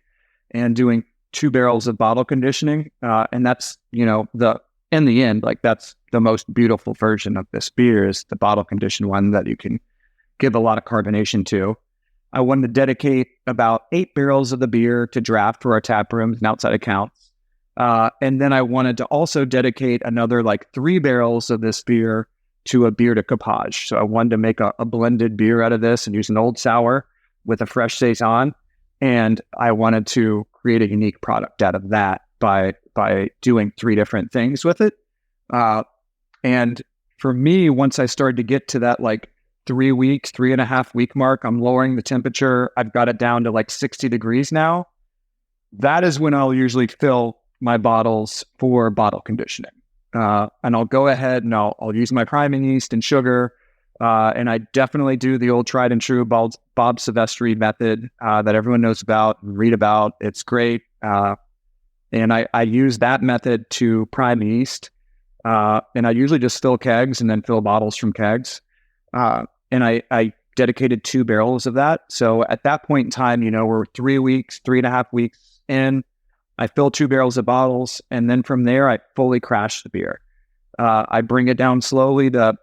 and doing 2 barrels of bottle conditioning. And that's, in the end, like that's the most beautiful version of this beer, is the bottle conditioned one that you can give a lot of carbonation to. I wanted to dedicate about 8 barrels of the beer to draft for our tap rooms and outside accounts. And then I wanted to also dedicate another like 3 barrels of this beer to a beer to capage. So I wanted to make a blended beer out of this and use an old sour with a fresh Saison. And I wanted to create a unique product out of that by doing 3 different things with it. And for me, once I started to get to that like 3.5 week mark, I'm lowering the temperature. I've got it down to like 60 degrees now. That is when I'll usually fill my bottles for bottle conditioning. And I'll go ahead and I'll use my priming yeast and sugar. And I definitely do the old tried and true Bob Silvestri method that everyone knows about and read about. It's great. And I use that method to prime yeast. And I usually just fill kegs and then fill bottles from kegs. And I dedicated 2 barrels of that. So at that point in time, we're 3.5 weeks in. I fill 2 barrels of bottles. And then from there, I fully crash the beer. I bring it down slowly to,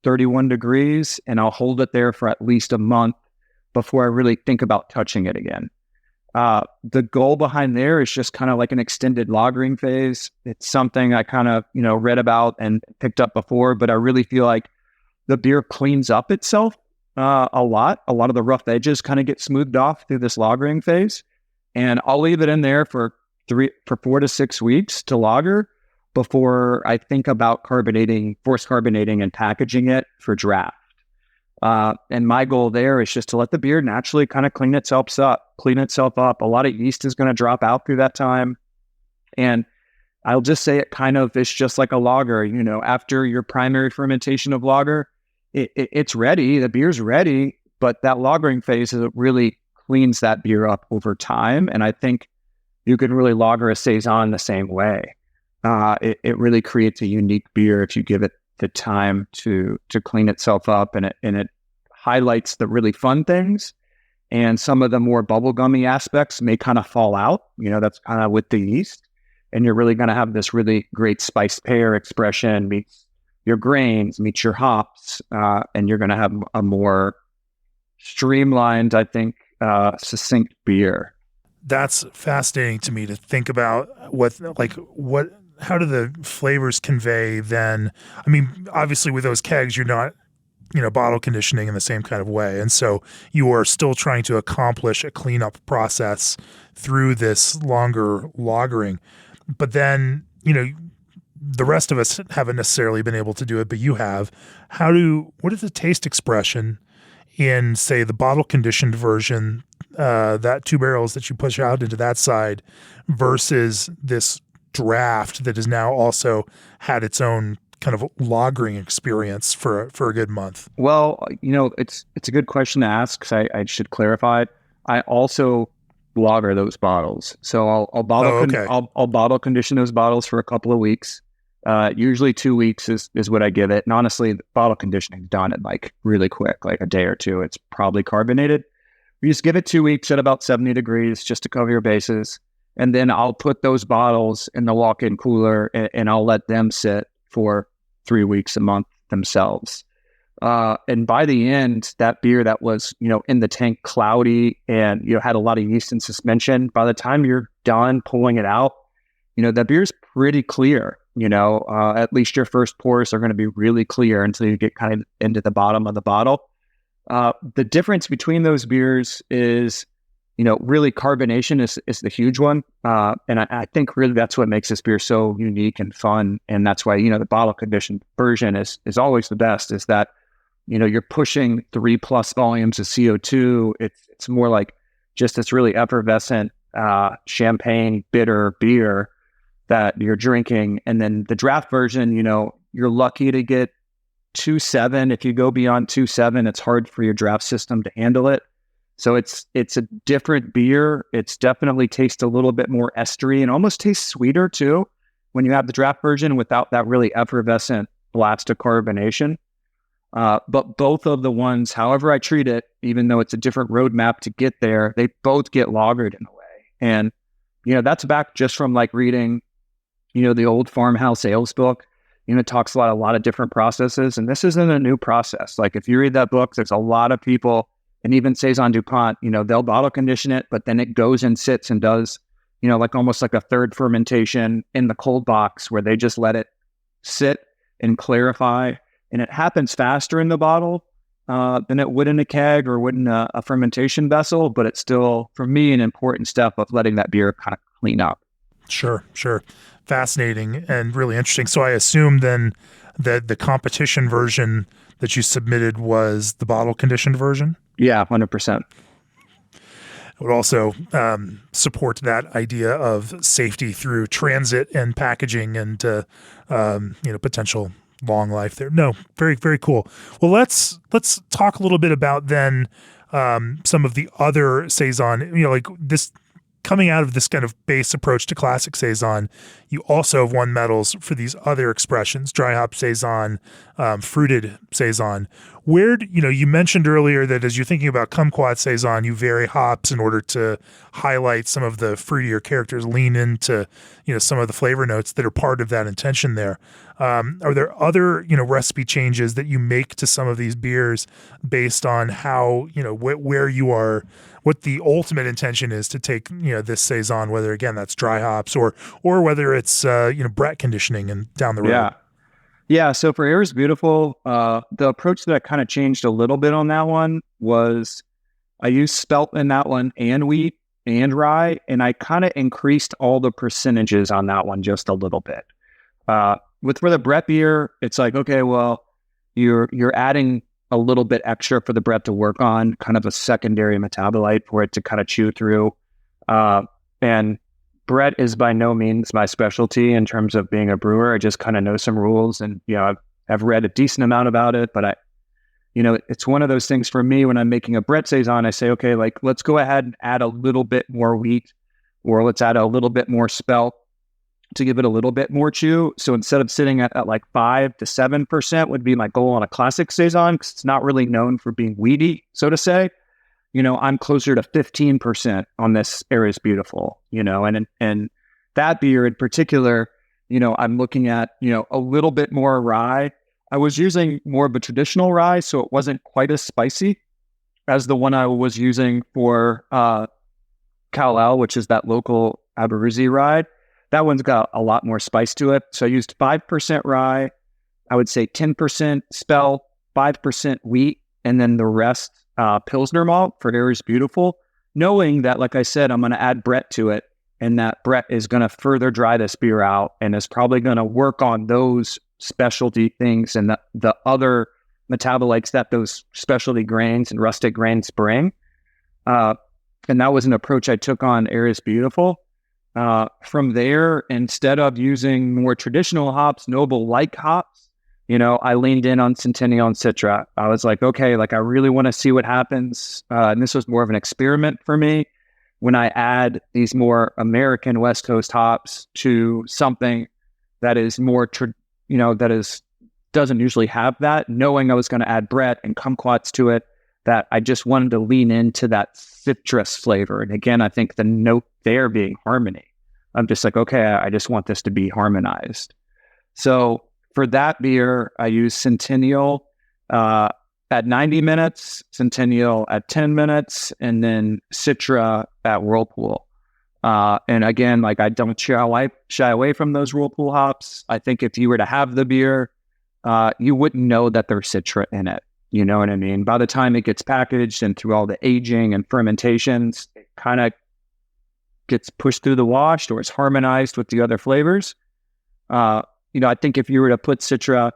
31 degrees, and I'll hold it there for at least a month before I really think about touching it again. The goal behind there is just kind of like an extended lagering phase. It's something I kind of, read about and picked up before, but I really feel like the beer cleans up itself a lot. A lot of the rough edges kind of get smoothed off through this lagering phase. And I'll leave it in there for 4 to 6 weeks to lager. before I think about forced carbonating and packaging it for draft. And my goal there is just to let the beer naturally kind of clean itself up. A lot of yeast is going to drop out through that time. And I'll just say it kind of is just like a lager. After your primary fermentation of lager, it's ready. The beer's ready, but that lagering phase is really cleans that beer up over time. And I think you can really lager a Saison the same way. It really creates a unique beer if you give it the time to clean itself up, and it highlights the really fun things, and some of the more bubblegummy aspects may kind of fall out. That's kind of with the yeast, and you're really going to have this really great spice pear expression meets your grains, meets your hops, and you're going to have a more streamlined, I think, succinct beer. That's fascinating to me to think about how do the flavors convey then? I mean, obviously with those kegs, you're not, bottle conditioning in the same kind of way. And so you are still trying to accomplish a cleanup process through this longer lagering. But then, the rest of us haven't necessarily been able to do it, but you have. What is the taste expression in, say, the bottle conditioned version, that 2 barrels that you push out into that side versus this draft that has now also had its own kind of lagering experience for a good month? Well, it's a good question to ask, because I should clarify. I also lager those bottles, so I'll bottle condition those bottles for a couple of weeks. Usually 2 weeks is what I give it. And honestly, the bottle conditioning is done in like really quick, like a day or two. It's probably carbonated. You just give it 2 weeks at about 70 degrees just to cover your bases. And then I'll put those bottles in the walk-in cooler, and I'll let them sit for 3 weeks, a month themselves. And by the end, that beer that was, in the tank cloudy and, had a lot of yeast in suspension, by the time you're done pulling it out, that beer's pretty clear. At least your first pours are going to be really clear until you get kind of into the bottom of the bottle. The difference between those beers is, really carbonation is the huge one. And I think really that's what makes this beer so unique and fun. And that's why, the bottle conditioned version is always the best, is that, you're pushing 3+ volumes of CO2. It's more like just this really effervescent, champagne, bitter beer that you're drinking. And then the draft version, you're lucky to get 2.7. If you go beyond 2.7, it's hard for your draft system to handle it. So it's a different beer. It's definitely tastes a little bit more estery and almost tastes sweeter too when you have the draft version without that really effervescent blast of carbonation. But both of the ones, however I treat it, even though it's a different roadmap to get there, they both get lagered in a way. And, that's back just from like reading, the old farmhouse ales book. It talks about a lot of different processes, and this isn't a new process. Like if you read that book, there's a lot of people, and even Saison DuPont, they'll bottle condition it, but then it goes and sits and does, like almost like a third fermentation in the cold box where they just let it sit and clarify. And it happens faster in the bottle than it would in a keg or would in a fermentation vessel, but it's still, for me, an important step of letting that beer kind of clean up. Sure. Fascinating and really interesting. So I assume then that the competition version that you submitted was the bottle conditioned version? Yeah, 100%. It would also support that idea of safety through transit and packaging and potential long life there. No, very, very cool. Well, let's talk a little bit about then some of the other Saison, like this coming out of this kind of base approach to classic Saison. You also have won medals for these other expressions, dry hop Saison, fruited Saison. Where, you mentioned earlier that as you're thinking about kumquat Saison, you vary hops in order to highlight some of the fruitier characters, lean into, some of the flavor notes that are part of that intention there. Are there other, recipe changes that you make to some of these beers based on how, where you are, what the ultimate intention is to take, this Saison, whether again, that's dry hops or whether it's, Brett conditioning and down the road? Yeah. So for Air is Beautiful, the approach that I kind of changed a little bit on that one was I used spelt in that one and wheat and rye, and I kind of increased all the percentages on that one just a little bit. For the Brett beer, it's like, okay, well, you're adding a little bit extra for the Brett to work on, kind of a secondary metabolite for it to kind of chew through. And Brett is by no means my specialty in terms of being a brewer. I just kind of know some rules, and I've read a decent amount about it, but it's one of those things for me when I'm making a Brett Saison, I say, okay, like let's go ahead and add a little bit more wheat, or let's add a little bit more spelt to give it a little bit more chew. So instead of sitting at like 5 to 7% would be my goal on a classic Saison, because it's not really known for being weedy, so to say. I'm closer to 15% on this Aries Beautiful, and that beer in particular, I'm looking at, a little bit more rye. I was using more of a traditional rye, so it wasn't quite as spicy as the one I was using for Kal-El, which is that local Aberuzzi rye. That one's got a lot more spice to it. So I used 5% rye, I would say 10% spelt, 5% wheat, and then the rest Pilsner malt for Aries Beautiful, knowing that, like I said, I'm going to add Brett to it, and that Brett is going to further dry this beer out and is probably going to work on those specialty things and the other metabolites that those specialty grains and rustic grains bring. And that was an approach I took on Aries Beautiful. From there, instead of using more traditional hops, noble-like hops, I leaned in on Centennial and Citra. I was like, okay, like I really want to see what happens. And this was more of an experiment for me when I add these more American West Coast hops to something that is more, doesn't usually have that, knowing I was going to add Brett and kumquats to it, that I just wanted to lean into that citrus flavor. And again, I think the note there being harmony. I'm just like, okay, I just want this to be harmonized. So for that beer, I use Centennial at 90 minutes, Centennial at 10 minutes, and then Citra at Whirlpool. And again, like I don't shy away from those Whirlpool hops. I think if you were to have the beer, you wouldn't know that there's Citra in it. You know what I mean? By the time it gets packaged and through all the aging and fermentations, it kind of gets pushed through the wash or is harmonized with the other flavors. I think if you were to put Citra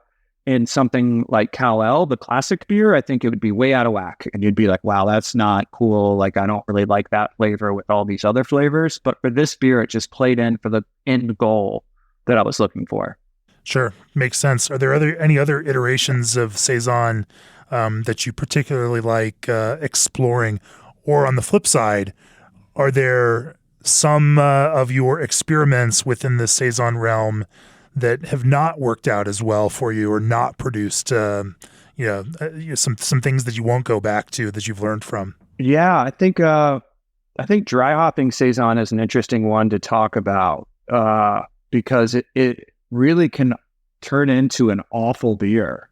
in something like Kal-El, the classic beer, I think it would be way out of whack. And you'd be like, wow, that's not cool. Like, I don't really like that flavor with all these other flavors. But for this beer, it just played in for the end goal that I was looking for. Sure. Makes sense. Are there any other iterations of Saison that you particularly like exploring? Or on the flip side, are there some of your experiments within the Saison realm that have not worked out as well for you, or not produced, some things that you won't go back to that you've learned from? Yeah, I think dry hopping Saison is an interesting one to talk about because it really can turn into an awful beer.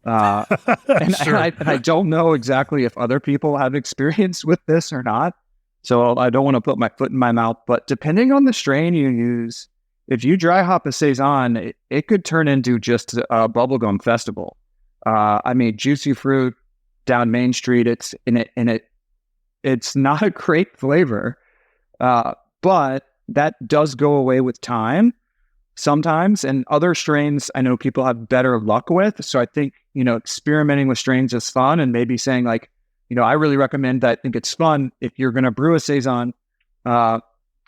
And Sure. I don't know exactly if other people have experience with this or not. So I don't want to put my foot in my mouth, but depending on the strain you use, if you dry hop a Saison, it could turn into just a bubblegum festival. I made Juicy Fruit down Main Street. It's not a great flavor, but that does go away with time sometimes. And other strains I know people have better luck with. So I think, experimenting with strains is fun, and maybe saying like, I really recommend that. I think it's fun if you're going to brew a Saison,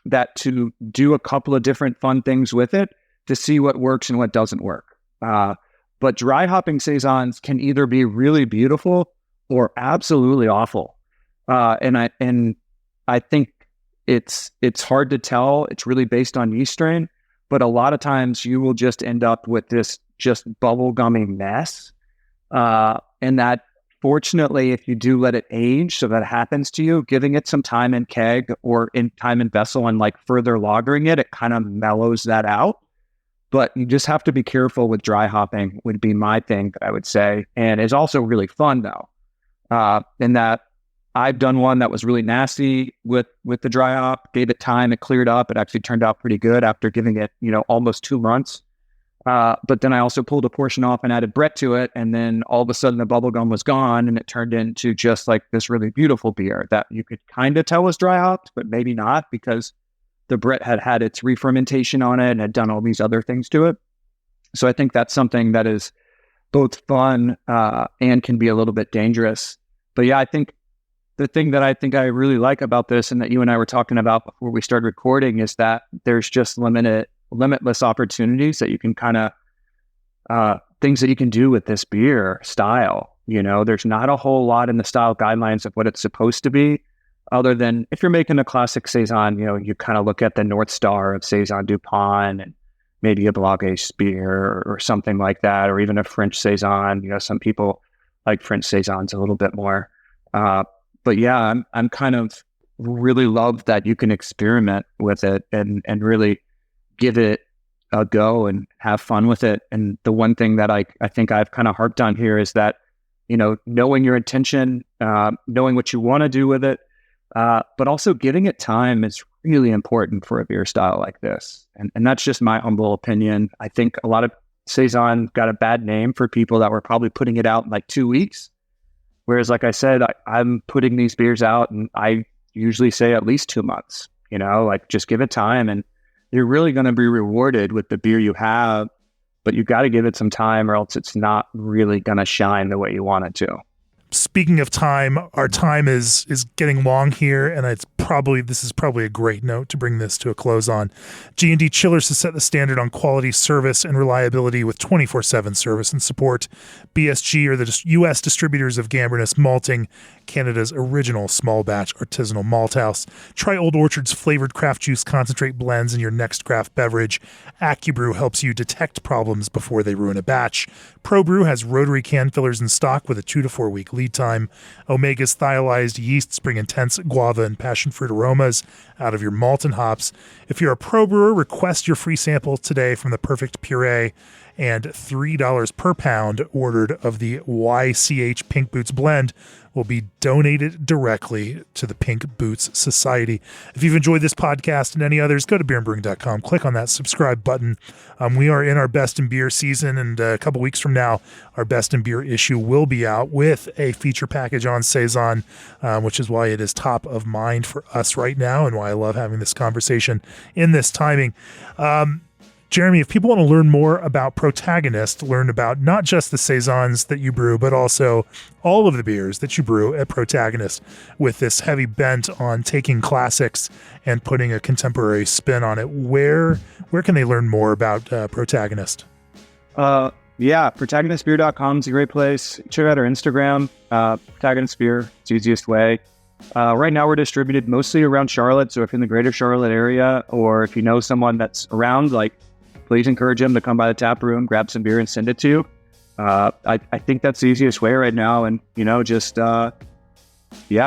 that to do a couple of different fun things with it to see what works and what doesn't work. But dry hopping Saisons can either be really beautiful or absolutely awful. And I think it's hard to tell. It's really based on yeast strain, but a lot of times you will just end up with this just bubblegummy mess. And that, fortunately, if you do let it age, so that happens to you, giving it some time in keg or in time in vessel and like further lagering it, it kind of mellows that out. But you just have to be careful with dry hopping would be my thing, I would say. And it's also really fun though. In that I've done one that was really nasty with the dry hop, gave it time, it cleared up. It actually turned out pretty good after giving it, almost 2 months. But then I also pulled a portion off and added Brett to it. And then all of a sudden the bubblegum was gone and it turned into just like this really beautiful beer that you could kind of tell was dry hopped, but maybe not, because the Brett had its re-fermentation on it and had done all these other things to it. So I think that's something that is both fun and can be a little bit dangerous. But yeah, I think the thing that I think I really like about this, and that you and I were talking about before we started recording, is that there's just limitless opportunities that you can kind of things that you can do with this beer style. There's not a whole lot in the style guidelines of what it's supposed to be, other than if you're making a classic Saison, you kind of look at the North Star of Saison DuPont and maybe a Blague beer or something like that, or even a French Saison. Some people like French Saisons a little bit more. But yeah, I'm kind of really love that you can experiment with it and really give it a go and have fun with it. And the one thing that I think I've kind of harped on here is that, knowing your intention, knowing what you want to do with it, but also giving it time is really important for a beer style like this. And that's just my humble opinion. I think a lot of Saison got a bad name for people that were probably putting it out in like 2 weeks. Whereas, like I said, I'm putting these beers out and I usually say at least 2 months, just give it time and you're really going to be rewarded with the beer you have, but you got to give it some time or else it's not really going to shine the way you want it to. Speaking of time, our time is getting long here, and this is probably a great note to bring this to a close on. G&D Chillers has set the standard on quality, service, and reliability with 24/7 service and support. BSG are the U.S. distributors of Gambrinus Malting, Canada's original small batch artisanal malt house. Try Old Orchard's flavored craft juice concentrate blends in your next craft beverage. AccuBrew helps you detect problems before they ruin a batch. ProBrew has rotary can fillers in stock with a 2 to 4 week lead time. Omega's thiolized yeasts bring intense guava and passion fruit aromas out of your malt and hops. If you're a pro brewer, request your free sample today from the Perfect Puree, and $3 per pound ordered of the YCH Pink Boots blend will be donated directly to the Pink Boots Society. If you've enjoyed this podcast and any others, go to beerandbrewing.com, click on that subscribe button. We are in our Best in Beer season, and a couple weeks from now, our Best in Beer issue will be out with a feature package on Saison, which is why it is top of mind for us right now and why I love having this conversation in this timing. Jeremy, if people want to learn more about Protagonist, learn about not just the Saisons that you brew, but also all of the beers that you brew at Protagonist with this heavy bent on taking classics and putting a contemporary spin on it, where can they learn more about Protagonist? Protagonistbeer.com is a great place. Check out our Instagram, Protagonist Beer. It's the easiest way. Right now we're distributed mostly around Charlotte, so if you're in the greater Charlotte area, or if you know someone that's around, please encourage them to come by the tap room, grab some beer and send it to you. I think that's the easiest way right now. And,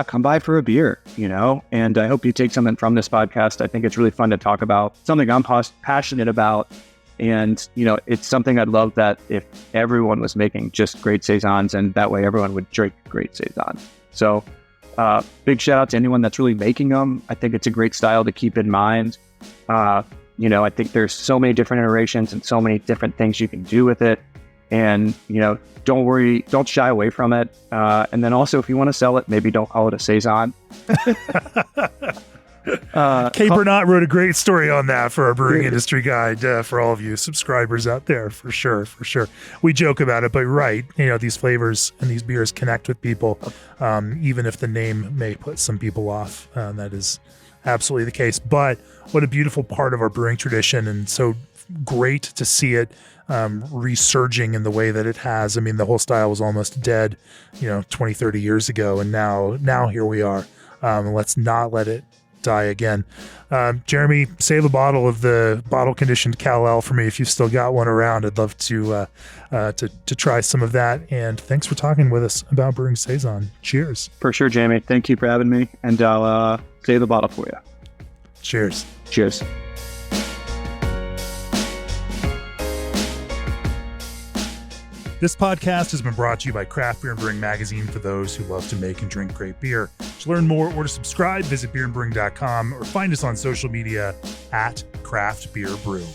come by for a beer, and I hope you take something from this podcast. I think it's really fun to talk about something I'm passionate about. And, it's something I'd love that if everyone was making just great Saisons, and that way everyone would drink great Saison. So big shout out to anyone that's really making them. I think it's a great style to keep in mind. I think there's so many different iterations and so many different things you can do with it. And, don't worry, don't shy away from it. And then also, if you want to sell it, maybe don't call it a Saison. Kay Bernat wrote a great story on that for our Brewing Industry Guide for all of you subscribers out there, for sure. We joke about it, but right, these flavors and these beers connect with people, even if the name may put some people off. That is absolutely the case. But what a beautiful part of our brewing tradition, and so great to see it resurging in the way that it has. I mean, the whole style was almost dead, 20, 30 years ago, and now here we are. Let's not let it die again. Jeremy, save a bottle of the bottle conditioned Kal-El for me if you've still got one around. I'd love to try some of that. And thanks for talking with us about brewing Saison. Cheers. For sure, Jamie. Thank you for having me, and I'll save the bottle for you. Cheers. Cheers. This podcast has been brought to you by Craft Beer and Brewing Magazine for those who love to make and drink great beer. To learn more or to subscribe, visit beerandbrewing.com or find us on social media at Craft Beer Brew.